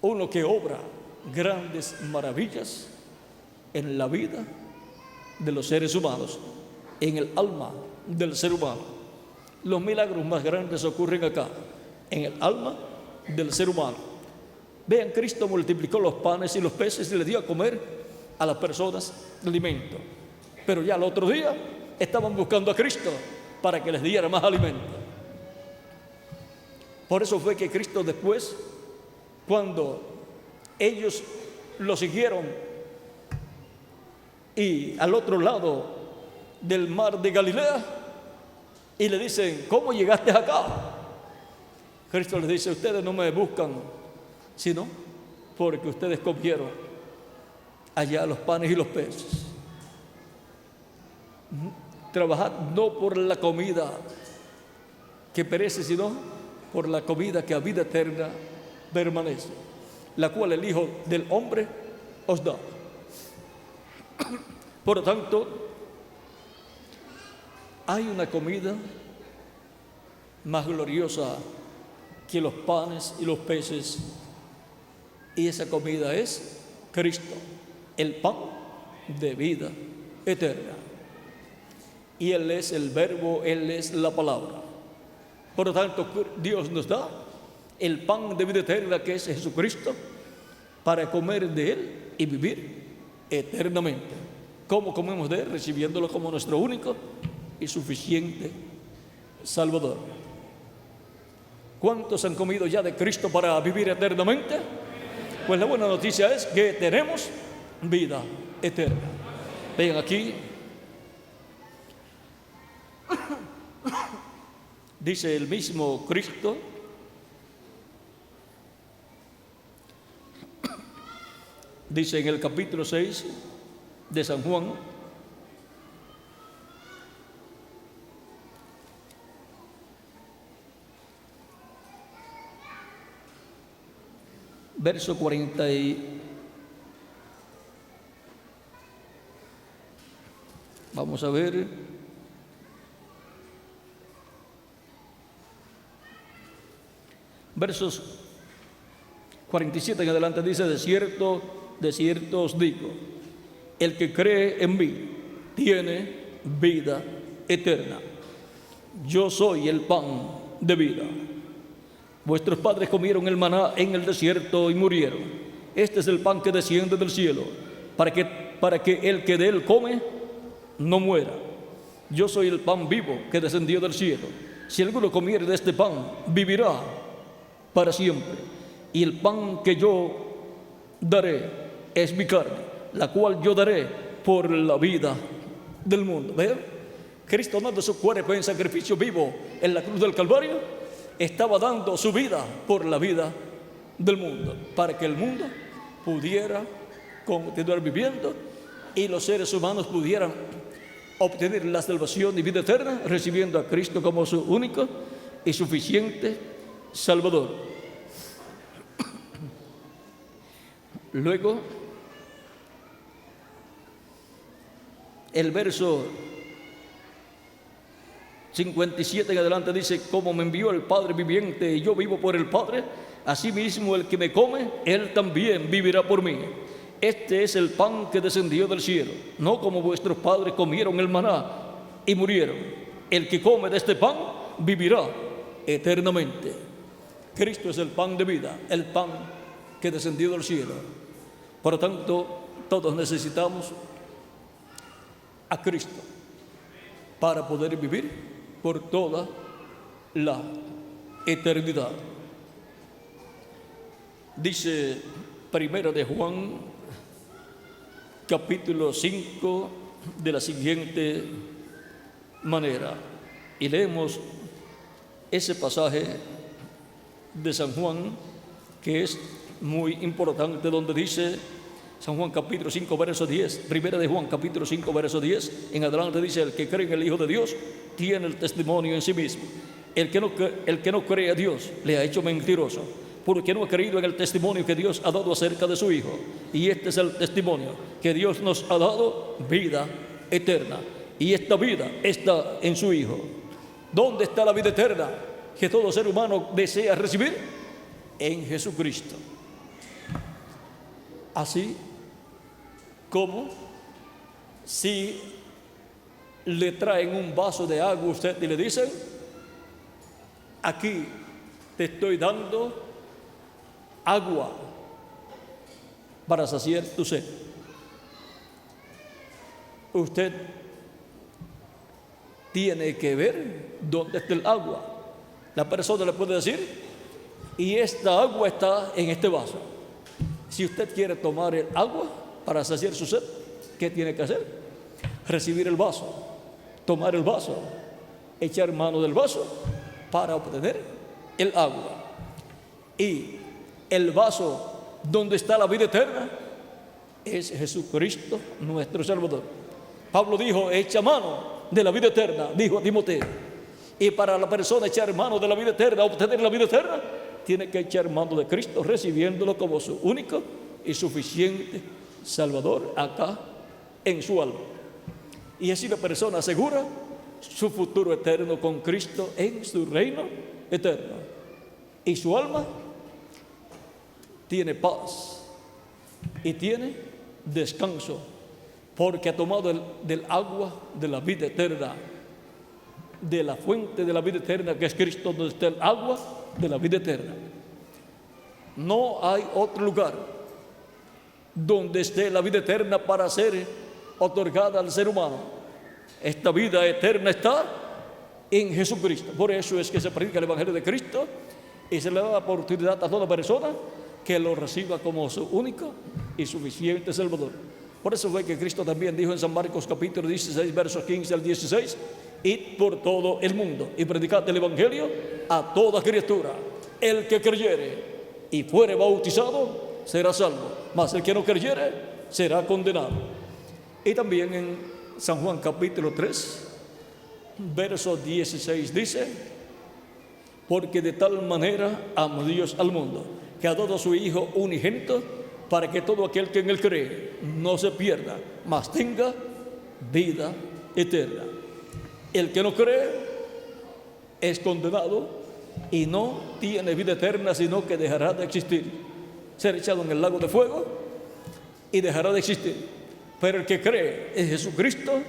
uno que obra grandes maravillas en la vida de los seres humanos, en el alma del ser humano. Los milagros más grandes ocurren acá, en el alma del ser humano. Vean, Cristo multiplicó los panes y los peces y les dio a comer a las personas alimento. Pero ya el otro día estaban buscando a Cristo para que les diera más alimento. Por eso fue que Cristo después, cuando ellos lo siguieron y al otro lado del mar de Galilea, y le dicen: ¿cómo llegaste acá? Cristo les dice: ustedes no me buscan sino porque ustedes comieron allá los panes y los peces. Trabajad no por la comida que perece, sino por la comida que a vida eterna permanece, la cual el Hijo del Hombre os da. Por lo tanto, hay una comida más gloriosa que los panes y los peces, y esa comida es Cristo, el pan de vida eterna. Y Él es el verbo, Él es la palabra. Por lo tanto, Dios nos da el pan de vida eterna, que es Jesucristo, para comer de Él y vivir eternamente. ¿Cómo comemos de Él? Recibiéndolo como nuestro único y suficiente Salvador. ¿Cuántos han comido ya de Cristo para vivir eternamente? Pues la buena noticia es que tenemos vida eterna. Vean aquí, dice el mismo Cristo: dice en el capítulo 6 de San Juan, verso 40 vamos a ver, versos 47 en adelante, dice: de cierto os digo, el que cree en mí tiene vida eterna. Yo soy el pan de vida. Vuestros padres comieron el maná en el desierto y murieron. Este es el pan que desciende del cielo, para que el que de él come no muera. Yo soy el pan vivo que descendió del cielo. Si alguno comiere de este pan, vivirá para siempre. Y el pan que yo daré es mi carne, la cual yo daré por la vida del mundo. ¿Ven? Cristo, dando su cuerpo en sacrificio vivo en la cruz del Calvario, estaba dando su vida por la vida del mundo, para que el mundo pudiera continuar viviendo y los seres humanos pudieran obtener la salvación y vida eterna, recibiendo a Cristo como su único y suficiente Salvador. Luego, el verso 57 en adelante dice: como me envió el Padre viviente y yo vivo por el Padre, asimismo el que me come, él también vivirá por mí. Este es el pan que descendió del cielo, no como vuestros padres comieron el maná y murieron. El que come de este pan vivirá eternamente. Cristo es el pan de vida, el pan que descendió del cielo. Por lo tanto, todos necesitamos a Cristo para poder vivir por toda la eternidad. Dice Primera de Juan, capítulo 5, de la siguiente manera, y leemos ese pasaje de San Juan que es muy importante, donde dice San Juan capítulo 5 verso 10, Primera de Juan capítulo 5 verso 10 en adelante, dice: el que cree en el Hijo de Dios tiene el testimonio en sí mismo. El que no cree a Dios le ha hecho mentiroso, porque no ha creído en el testimonio que Dios ha dado acerca de su Hijo. Y este es el testimonio, que Dios nos ha dado vida eterna, y esta vida está en su Hijo. ¿Dónde está la vida eterna? que todo ser humano desea recibir en Jesucristo. Así como si le traen un vaso de agua a usted y le dicen: aquí te estoy dando agua para saciar tu sed. Usted tiene que ver dónde está el agua. La persona le puede decir: y esta agua está en este vaso. Si usted quiere tomar el agua para saciar su sed, ¿qué tiene que hacer? Recibir el vaso, tomar el vaso, echar mano del vaso para obtener el agua. Y el vaso donde está la vida eterna es Jesucristo nuestro Salvador. Pablo dijo: echa mano de la vida eterna, dijo a Timoteo. Y para la persona echar mano de la vida eterna, obtener la vida eterna, tiene que echar mano de Cristo, recibiéndolo como su único y suficiente Salvador acá en su alma. Y así la persona asegura su futuro eterno con Cristo en su reino eterno. Y su alma tiene paz y tiene descanso, porque ha tomado del agua de la vida eterna, de la fuente de la vida eterna, que es Cristo, donde está el agua de la vida eterna. No hay otro lugar donde esté la vida eterna para ser otorgada al ser humano. Esta vida eterna está en Jesucristo. Por eso es que se predica el Evangelio de Cristo y se le da la oportunidad a toda persona que lo reciba como su único y suficiente Salvador. Por eso fue que Cristo también dijo en San Marcos capítulo 16, versos 15 al 16: id por todo el mundo y predicad el Evangelio a toda criatura. El que creyere y fuere bautizado será salvo, mas el que no creyere será condenado. Y también en San Juan capítulo 3, verso 16 dice: porque de tal manera amó Dios al mundo, que ha dado a su Hijo unigénito, para que todo aquel que en él cree no se pierda, mas tenga vida eterna. El que no cree es condenado y no tiene vida eterna, sino que dejará de existir, será echado en el lago de fuego y dejará de existir. Pero el que cree en Jesucristo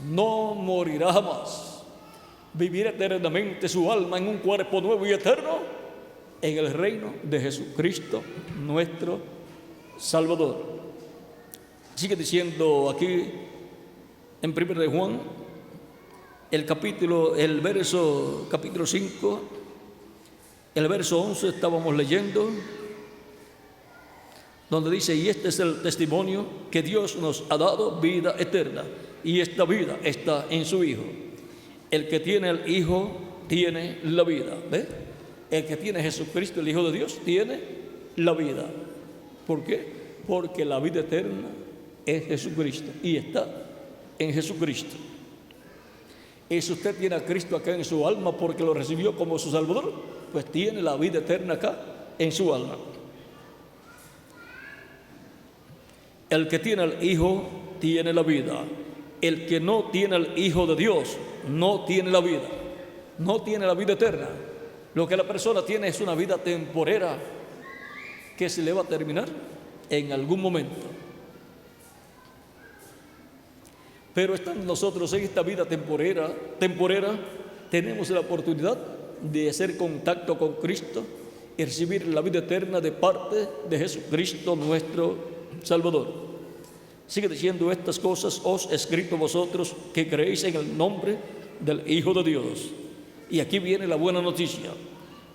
no morirá jamás, vivirá eternamente su alma en un cuerpo nuevo y eterno en el reino de Jesucristo nuestro Salvador. Sigue diciendo aquí en 1 de Juan, capítulo 5, el verso 11 estábamos leyendo, donde dice: y este es el testimonio que Dios nos ha dado, vida eterna, y esta vida está en su Hijo. El que tiene el Hijo tiene la vida. ¿Ve? El que tiene Jesucristo, el Hijo de Dios, tiene la vida. ¿Por qué? Porque la vida eterna es Jesucristo y está en Jesucristo. Y si usted tiene a Cristo acá en su alma porque lo recibió como su Salvador, pues tiene la vida eterna acá en su alma. El que tiene al Hijo tiene la vida. El que no tiene al Hijo de Dios no tiene la vida, no tiene la vida eterna. Lo que la persona tiene es una vida temporera que se le va a terminar en algún momento. Pero estando nosotros en esta vida temporera, tenemos la oportunidad de hacer contacto con Cristo y recibir la vida eterna de parte de Jesucristo nuestro Salvador. Sigue diciendo: estas cosas os he escrito vosotros que creéis en el nombre del Hijo de Dios. Y aquí viene la buena noticia,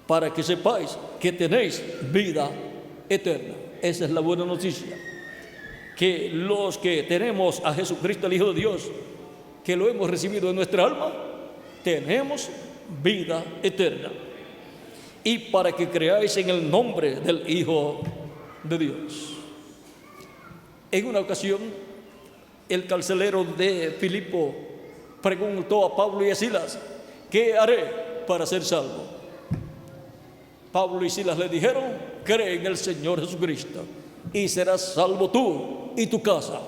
para que sepáis que tenéis vida eterna. Esa es la buena noticia, que los que tenemos a Jesucristo el Hijo de Dios, que lo hemos recibido en nuestra alma, tenemos vida eterna. Y para que creáis en el nombre del Hijo de Dios. En una ocasión, el carcelero de Filipo preguntó a Pablo y a Silas: ¿qué haré para ser salvo? Pablo y Silas le dijeron: cree en el Señor Jesucristo y serás salvo tú y tu casa.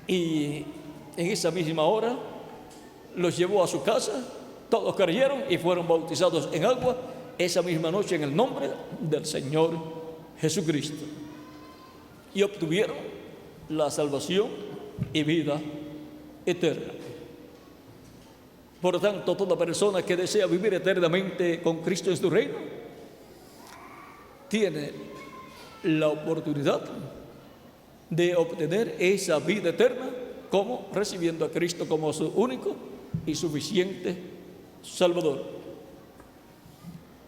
Y en esa misma hora los llevó a su casa Todos creyeron y fueron bautizados en agua esa misma noche en el nombre del Señor Jesucristo. Y obtuvieron la salvación y vida eterna. Por lo tanto, toda persona que desea vivir eternamente con Cristo en su reino tiene la oportunidad de obtener esa vida eterna, como recibiendo a Cristo como su único y suficiente Salvador,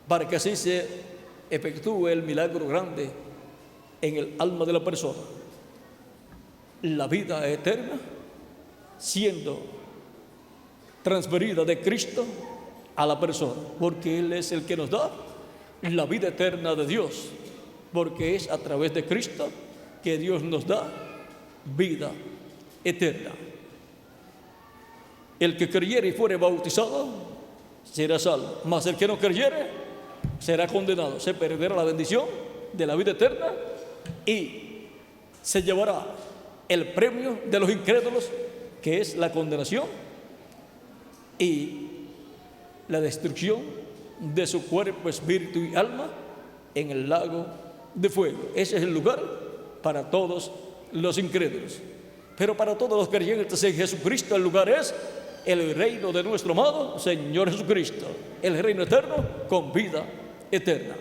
para que así se efectúe el milagro grande en el alma de la persona, la vida eterna siendo transferida de Cristo a la persona, porque Él es el que nos da la vida eterna de Dios, porque es a través de Cristo que Dios nos da vida eterna. El que creyere y fuere bautizado será salvo, mas el que no creyere será condenado, se perderá la bendición de la vida eterna y se llevará el premio de los incrédulos, que es la condenación y la destrucción de su cuerpo, espíritu y alma en el lago de fuego. Ese es el lugar para todos los incrédulos. Pero para todos los creyentes en Jesucristo, el lugar es el reino de nuestro amado Señor Jesucristo, el reino eterno con vida eterna.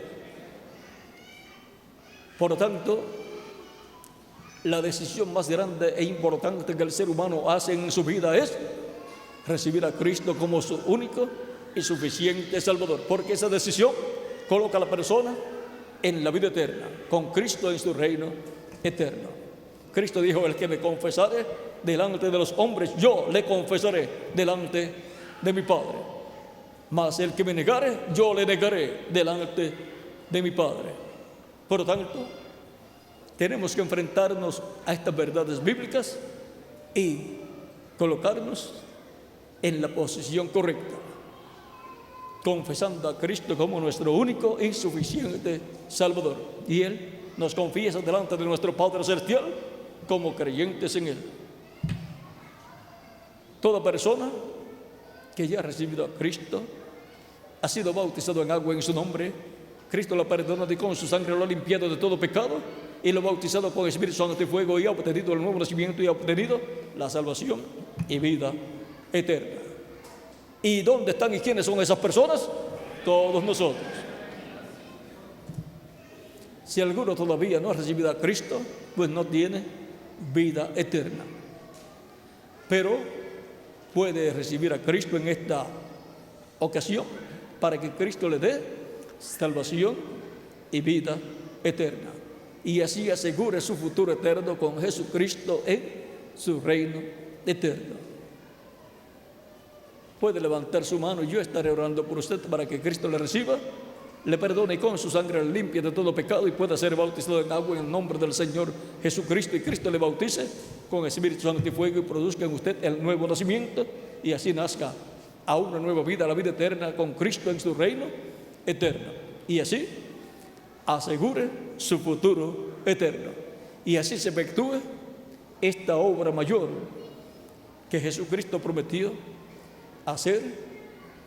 Por lo tanto, la decisión más grande e importante que el ser humano hace en su vida es recibir a Cristo como su único y suficiente Salvador, porque esa decisión coloca a la persona en la vida eterna, con Cristo en su reino eterno. Cristo dijo: el que me confesare delante de los hombres, yo le confesaré delante de mi Padre. Mas el que me negare, yo le negaré delante de mi Padre. Por lo tanto, tenemos que enfrentarnos a estas verdades bíblicas y colocarnos en la posición correcta, confesando a Cristo como nuestro único y suficiente Salvador. Y Él nos confiesa delante de nuestro Padre Celestial como creyentes en Él. Toda persona que ya ha recibido a Cristo, ha sido bautizado en agua en su nombre, Cristo lo perdona y con su sangre lo ha limpiado de todo pecado, y lo ha bautizado con Espíritu Santo y fuego, y ha obtenido el nuevo nacimiento y ha obtenido la salvación y vida eterna. ¿Y dónde están y quiénes son esas personas? Todos nosotros. Si alguno todavía no ha recibido a Cristo, pues no tiene vida eterna. Pero puede recibir a Cristo en esta ocasión para que Cristo le dé salvación y vida eterna, y así asegure su futuro eterno con Jesucristo en su reino eterno. Puede levantar su mano y yo estaré orando por usted para que Cristo le reciba, le perdone y con su sangre le limpie de todo pecado y pueda ser bautizado en agua en el nombre del Señor Jesucristo, y Cristo le bautice con Espíritu Santo y fuego y produzca en usted el nuevo nacimiento, y así nazca a una nueva vida, la vida eterna con Cristo en su reino eterno, y así asegure su futuro eterno, y así se efectúe esta obra mayor que Jesucristo prometió hacer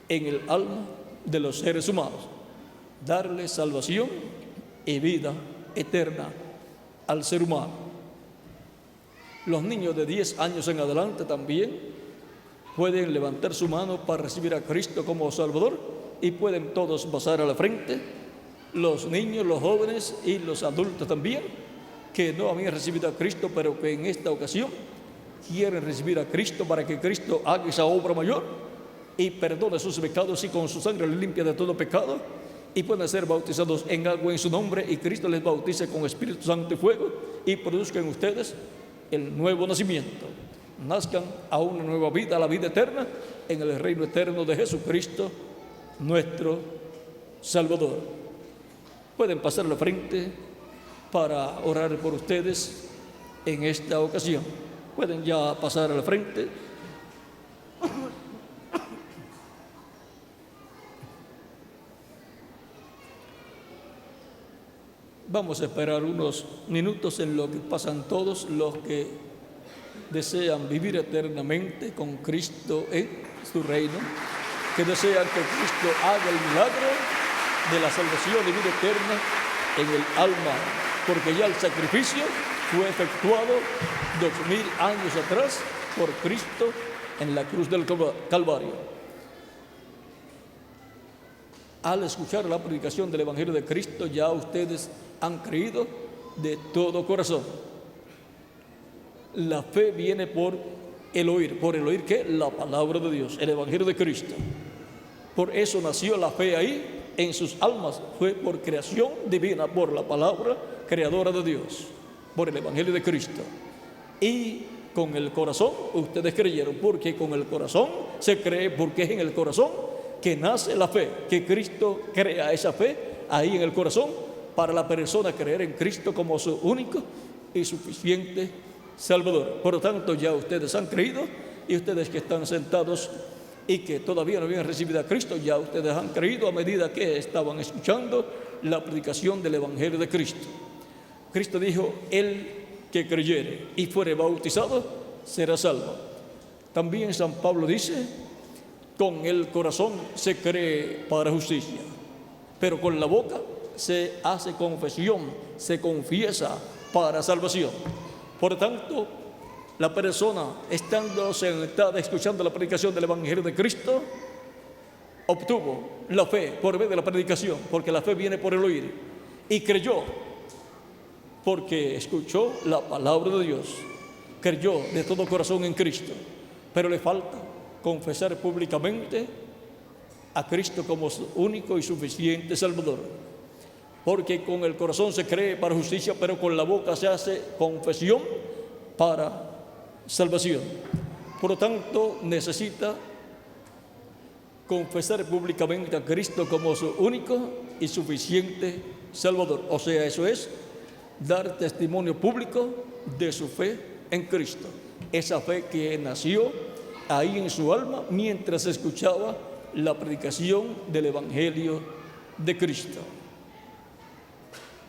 en el alma de los seres humanos: darle salvación y vida eterna al ser humano. Los niños de 10 años en adelante también pueden levantar su mano para recibir a Cristo como Salvador, y pueden todos pasar a la frente, los niños, los jóvenes y los adultos también, que no habían recibido a Cristo, pero que en esta ocasión quieren recibir a Cristo para que Cristo haga esa obra mayor y perdone sus pecados, y con su sangre les limpia de todo pecado, y pueden ser bautizados en agua en su nombre, y Cristo les bautice con Espíritu Santo y fuego, y produzcan en ustedes el nuevo nacimiento, nazcan a una nueva vida, a la vida eterna en el reino eterno de Jesucristo nuestro Salvador. Pueden pasar a la frente para orar por ustedes en esta ocasión. Pueden ya pasar a la frente. Vamos a esperar unos minutos en lo que pasan todos los que desean vivir eternamente con Cristo en su reino. que desean que Cristo haga el milagro de la salvación y vida eterna en el alma, porque ya el sacrificio fue efectuado 2000 años atrás por Cristo en la cruz del Calvario. Al escuchar la predicación del Evangelio de Cristo, ya ustedes han creído de todo corazón. La fe viene por el oír. ¿Por el oír qué? La palabra de Dios, el Evangelio de Cristo. Por eso nació la fe ahí en sus almas. Fue por creación divina, por la palabra creadora de Dios, por el Evangelio de Cristo. Y con el corazón ustedes creyeron, porque con el corazón se cree, porque es en el corazón que nace la fe, que Cristo crea esa fe ahí en el corazón para la persona creer en Cristo como su único y suficiente Salvador. Por lo tanto, ya ustedes han creído, y ustedes que están sentados y que todavía no habían recibido a Cristo, ya ustedes han creído a medida que estaban escuchando la predicación del Evangelio de Cristo. Cristo dijo: el que creyere y fuere bautizado será salvo. También San Pablo dice: con el corazón se cree para justicia, pero con la boca se hace confesión, se confiesa para salvación. Por tanto, la persona, estando sentada escuchando la predicación del Evangelio de Cristo, obtuvo la fe por medio de la predicación, porque la fe viene por el oír, y creyó porque escuchó la palabra de Dios, creyó de todo corazón en Cristo. Pero le falta confesar públicamente a Cristo como su único y suficiente Salvador, porque con el corazón se cree para justicia, pero con la boca se hace confesión para salvación. Por lo tanto, necesita confesar públicamente a Cristo como su único y suficiente Salvador. O sea, eso es dar testimonio público de su fe en Cristo, esa fe que nació ahí en su alma mientras escuchaba la predicación del Evangelio de Cristo.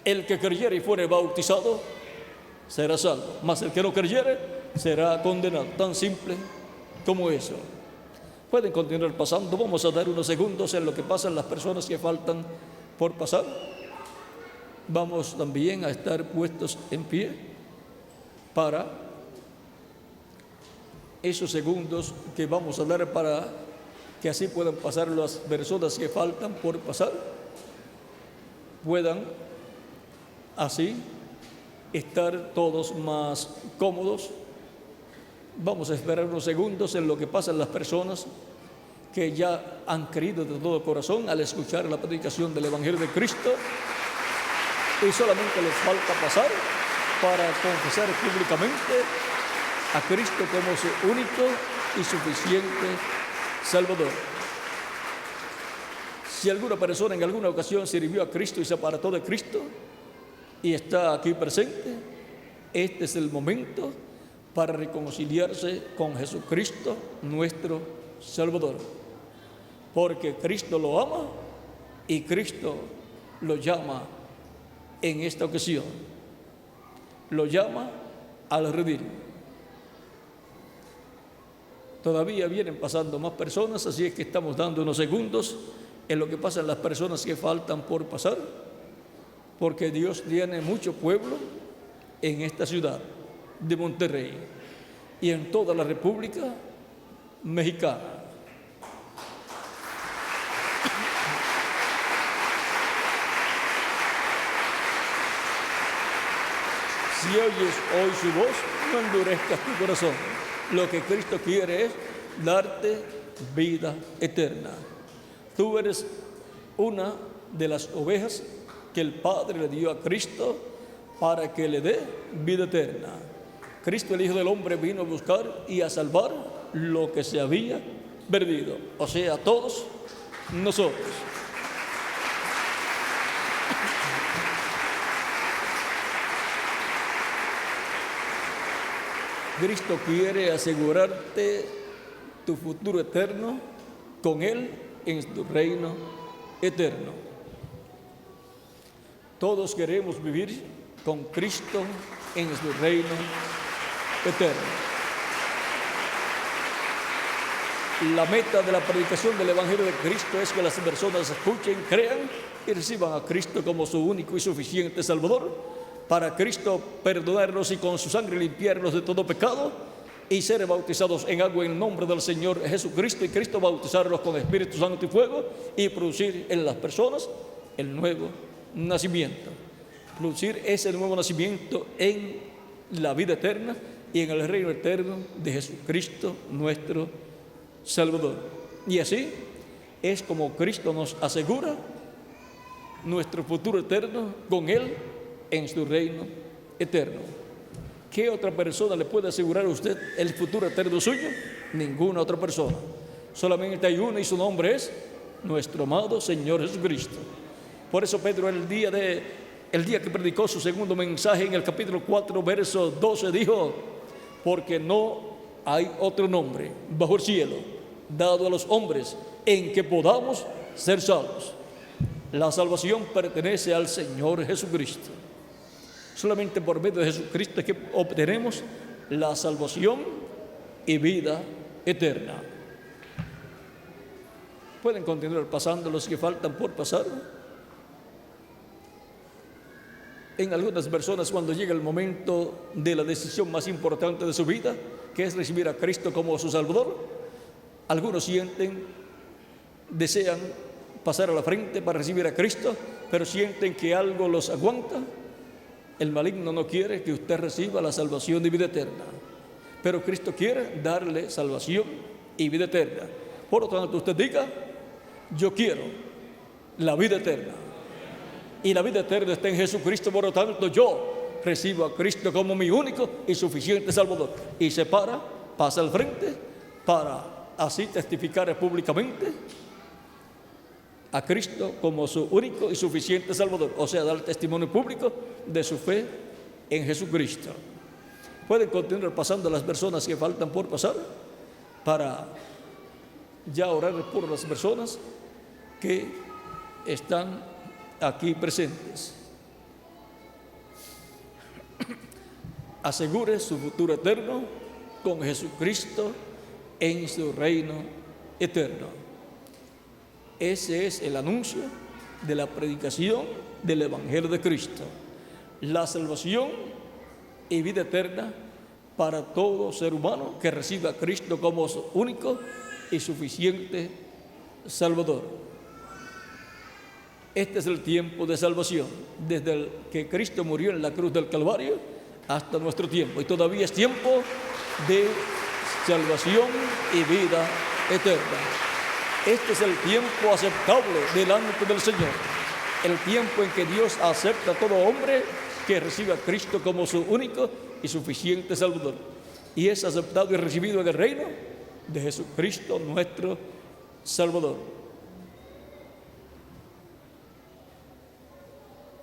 El que creyere y fuere bautizado será salvo, mas el que no creyere será condenado. Tan simple como eso. Pueden continuar pasando. Vamos a dar unos segundos en lo que pasan las personas que faltan por pasar. Vamos también a estar puestos en pie para esos segundos que vamos a dar, para que así puedan pasar las personas que faltan por pasar, puedan así estar todos más cómodos. Vamos a esperar unos segundos en lo que pasan las personas que ya han creído de todo corazón al escuchar la predicación del Evangelio de Cristo, y solamente les falta pasar para confesar públicamente a Cristo como su único y suficiente Salvador. Si alguna persona en alguna ocasión sirvió a Cristo y se apartó de Cristo y está aquí presente, este es el momento para reconciliarse con Jesucristo, nuestro Salvador, porque Cristo lo ama y Cristo lo llama en esta ocasión, lo llama al redil. Todavía vienen pasando más personas, así es que estamos dando unos segundos en lo que pasan las personas que faltan por pasar, porque Dios tiene mucho pueblo en esta ciudad de Monterrey y en toda la República Mexicana. Si oyes hoy su voz, no endurezcas tu corazón. Lo que Cristo quiere es darte vida eterna. Tú eres una de las ovejas que el Padre le dio a Cristo para que le dé vida eterna. Cristo, el Hijo del Hombre, vino a buscar y a salvar lo que se había perdido, o sea, todos nosotros. Cristo quiere asegurarte tu futuro eterno con Él en su reino eterno. Todos queremos vivir con Cristo en su reino eterno. La meta de la predicación del Evangelio de Cristo es que las personas escuchen, crean y reciban a Cristo como su único y suficiente Salvador. Para Cristo perdonarlos y con su sangre limpiarlos de todo pecado y ser bautizados en agua en nombre del Señor Jesucristo, y Cristo bautizarlos con Espíritu Santo y fuego y producir en las personas el nuevo nacimiento. Producir ese nuevo nacimiento en la vida eterna y en el reino eterno de Jesucristo nuestro Salvador. Y así es como Cristo nos asegura nuestro futuro eterno con Él en su reino eterno. ¿Qué otra persona le puede asegurar a usted el futuro eterno suyo? Ninguna otra persona. Solamente hay uno y su nombre es nuestro amado Señor Jesucristo. Por eso Pedro el día que predicó su segundo mensaje en el capítulo 4, verso 12 dijo: porque no hay otro nombre bajo el cielo dado a los hombres en que podamos ser salvos. La salvación pertenece al Señor Jesucristo. Solamente por medio de Jesucristo es que obtenemos la salvación y vida eterna. Pueden continuar pasando los que faltan por pasar. En algunas personas, cuando llega el momento de la decisión más importante de su vida, que es recibir a Cristo como su Salvador, algunos desean pasar a la frente para recibir a Cristo, pero sienten que algo los aguanta. El maligno no quiere que usted reciba la salvación y vida eterna, pero Cristo quiere darle salvación y vida eterna. Por lo tanto, usted diga: yo quiero la vida eterna, y la vida eterna está en Jesucristo. Por lo tanto, yo recibo a Cristo como mi único y suficiente Salvador. Y se pasa al frente para así testificar públicamente a Cristo como su único y suficiente Salvador, o sea, dar testimonio público de su fe en Jesucristo. Pueden continuar pasando las personas que faltan por pasar para ya orar por las personas que están aquí presentes. Asegure su futuro eterno con Jesucristo en su reino eterno. Ese es el anuncio de la predicación del Evangelio de Cristo. La salvación y vida eterna para todo ser humano que reciba a Cristo como su único y suficiente Salvador. Este es el tiempo de salvación, desde el que Cristo murió en la cruz del Calvario hasta nuestro tiempo. Y todavía es tiempo de salvación y vida eterna. Este es el tiempo aceptable delante del Señor, el tiempo en que Dios acepta a todo hombre que recibe a Cristo como su único y suficiente Salvador, y es aceptado y recibido en el reino de Jesucristo nuestro Salvador.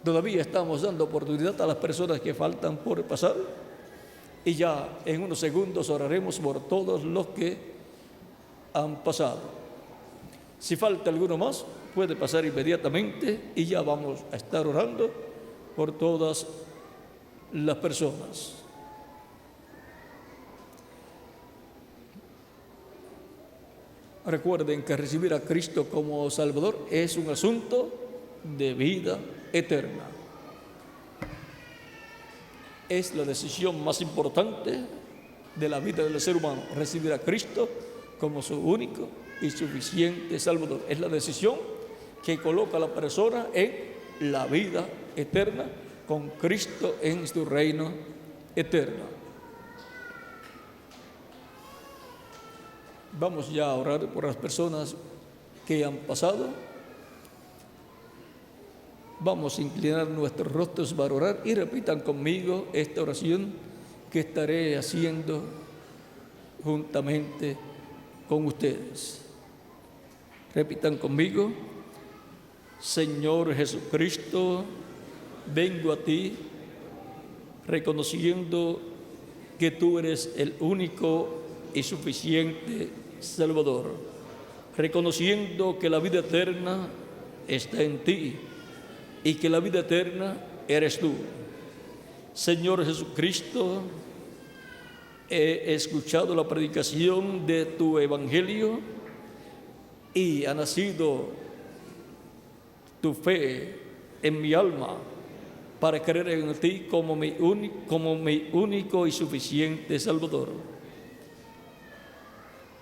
Todavía estamos dando oportunidad a las personas que faltan por pasar, y ya en unos segundos oraremos por todos los que han pasado. Si falta alguno más, puede pasar inmediatamente y ya vamos a estar orando por todas las personas. Recuerden que recibir a Cristo como Salvador es un asunto de vida eterna. Es la decisión más importante de la vida del ser humano, recibir a Cristo como su único y suficiente Salvador. Es la decisión que coloca a la persona en la vida eterna con Cristo en su reino eterno. Vamos ya a orar por las personas que han pasado. Vamos a inclinar nuestros rostros para orar y repitan conmigo esta oración que estaré haciendo juntamente con ustedes. Repitan conmigo: Señor Jesucristo, vengo a ti reconociendo que tú eres el único y suficiente Salvador, reconociendo que la vida eterna está en ti y que la vida eterna eres tú. Señor Jesucristo, he escuchado la predicación de tu evangelio y ha nacido tu fe en mi alma para creer en ti como mi único y suficiente Salvador.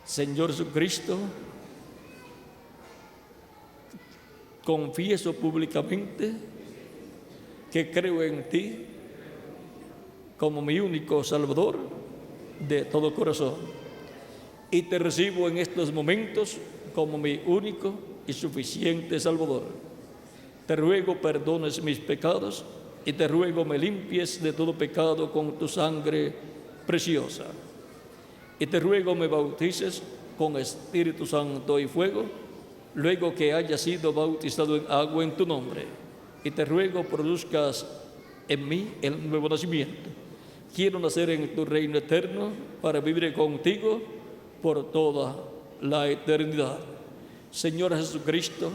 Señor Jesucristo, confieso públicamente que creo en ti como mi único Salvador de todo corazón, y te recibo en estos momentos como mi único y suficiente Salvador. Te ruego perdones mis pecados y te ruego me limpies de todo pecado con tu sangre preciosa. Y te ruego me bautices con Espíritu Santo y fuego, luego que haya sido bautizado en agua en tu nombre. Y te ruego produzcas en mí el nuevo nacimiento. Quiero nacer en tu reino eterno para vivir contigo por toda la eternidad. Señor Jesucristo,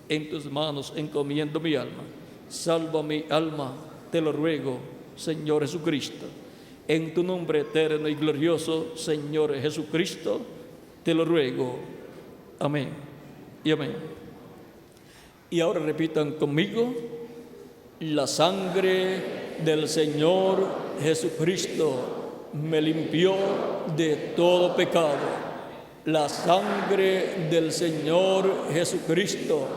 en tus manos encomiendo mi alma. Salva mi alma, te lo ruego, Señor Jesucristo. En tu nombre eterno y glorioso, Señor Jesucristo, te lo ruego. Amén y amén. Y ahora repitan conmigo: la sangre del Señor Jesucristo me limpió de todo pecado. La sangre del Señor Jesucristo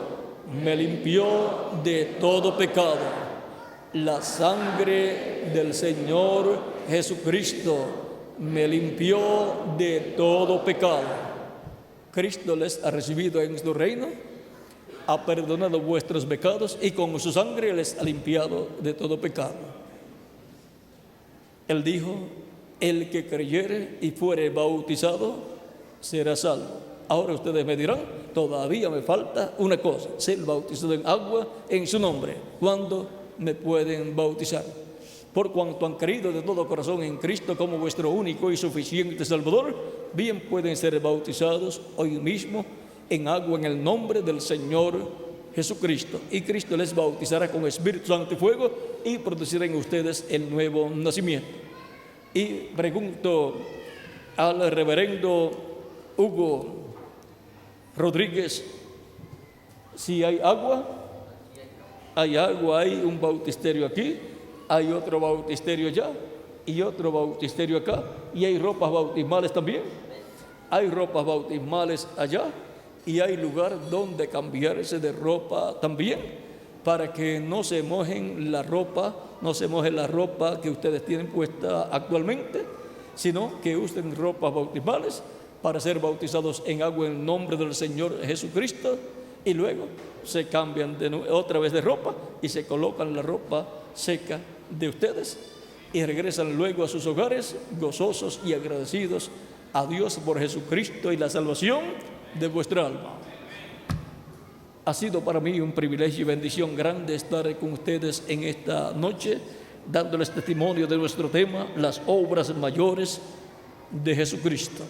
me limpió de todo pecado. La sangre del Señor Jesucristo me limpió de todo pecado. Cristo les ha recibido en su reino, ha perdonado vuestros pecados y con su sangre les ha limpiado de todo pecado. Él dijo: el que creyere y fuere bautizado será salvo. Ahora ustedes me dirán: todavía me falta una cosa, ser bautizado en agua en su nombre. ¿Cuándo me pueden bautizar? Por cuanto han creído de todo corazón en Cristo como vuestro único y suficiente Salvador, bien pueden ser bautizados hoy mismo en agua en el nombre del Señor Jesucristo. Y Cristo les bautizará con Espíritu Santo y fuego y producirá en ustedes el nuevo nacimiento. Y pregunto al reverendo Hugo Rodríguez si hay agua. Hay agua, hay un bautisterio aquí, hay otro bautisterio allá y otro bautisterio acá, y hay ropas bautismales también. Hay ropas bautismales allá y hay lugar donde cambiarse de ropa también, para que no se mojen la ropa, no se moje la ropa que ustedes tienen puesta actualmente, sino que usen ropas bautismales para ser bautizados en agua en el nombre del Señor Jesucristo, y luego se cambian otra vez de ropa y se colocan la ropa seca de ustedes y regresan luego a sus hogares gozosos y agradecidos a Dios por Jesucristo y la salvación de vuestra alma. Ha sido para mí un privilegio y bendición grande estar con ustedes en esta noche, dándoles testimonio de nuestro tema, las obras mayores de Jesucristo.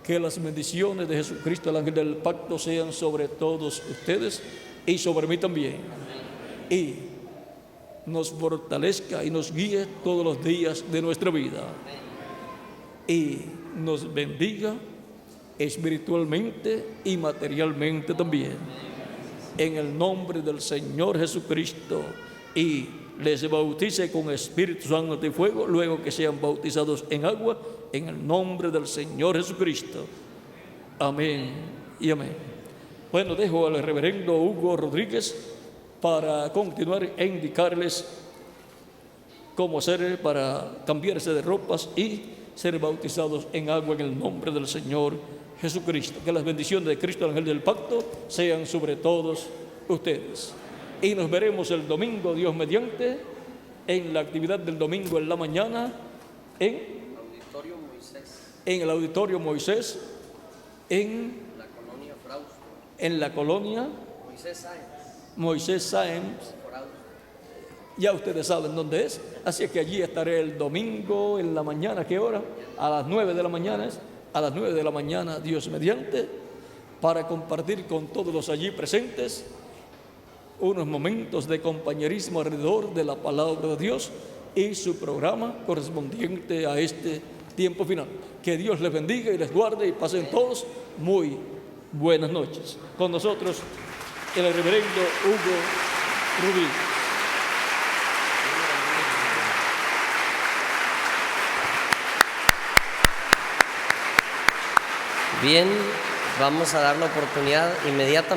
Que las bendiciones de Jesucristo, el ángel del pacto, sean sobre todos ustedes y sobre mí también. Y nos fortalezca y nos guíe todos los días de nuestra vida. Y nos bendiga espiritualmente y materialmente también. En el nombre del Señor Jesucristo. Y les bautice con Espíritu Santo y fuego, luego que sean bautizados en agua, en el nombre del Señor Jesucristo. Amén y amén. Bueno, dejo al reverendo Hugo Rodríguez para continuar e indicarles cómo hacer para cambiarse de ropas y ser bautizados en agua en el nombre del Señor Jesucristo. Que las bendiciones de Cristo, el ángel del pacto, sean sobre todos ustedes. Y nos veremos el domingo, Dios mediante, en la actividad del domingo en la mañana, en el Auditorio Moisés, en la colonia Moisés Sáenz. Ya ustedes saben dónde es, así que allí estaré el domingo en la mañana. ¿Qué hora? A las 9 de la mañana. A las 9 de la mañana, Dios mediante, para compartir con todos los allí presentes unos momentos de compañerismo alrededor de la palabra de Dios y su programa correspondiente a este tiempo final. Que Dios les bendiga y les guarde y pasen todos muy buenas noches. Con nosotros el reverendo Hugo Rubí. Bien, vamos a dar la oportunidad inmediatamente.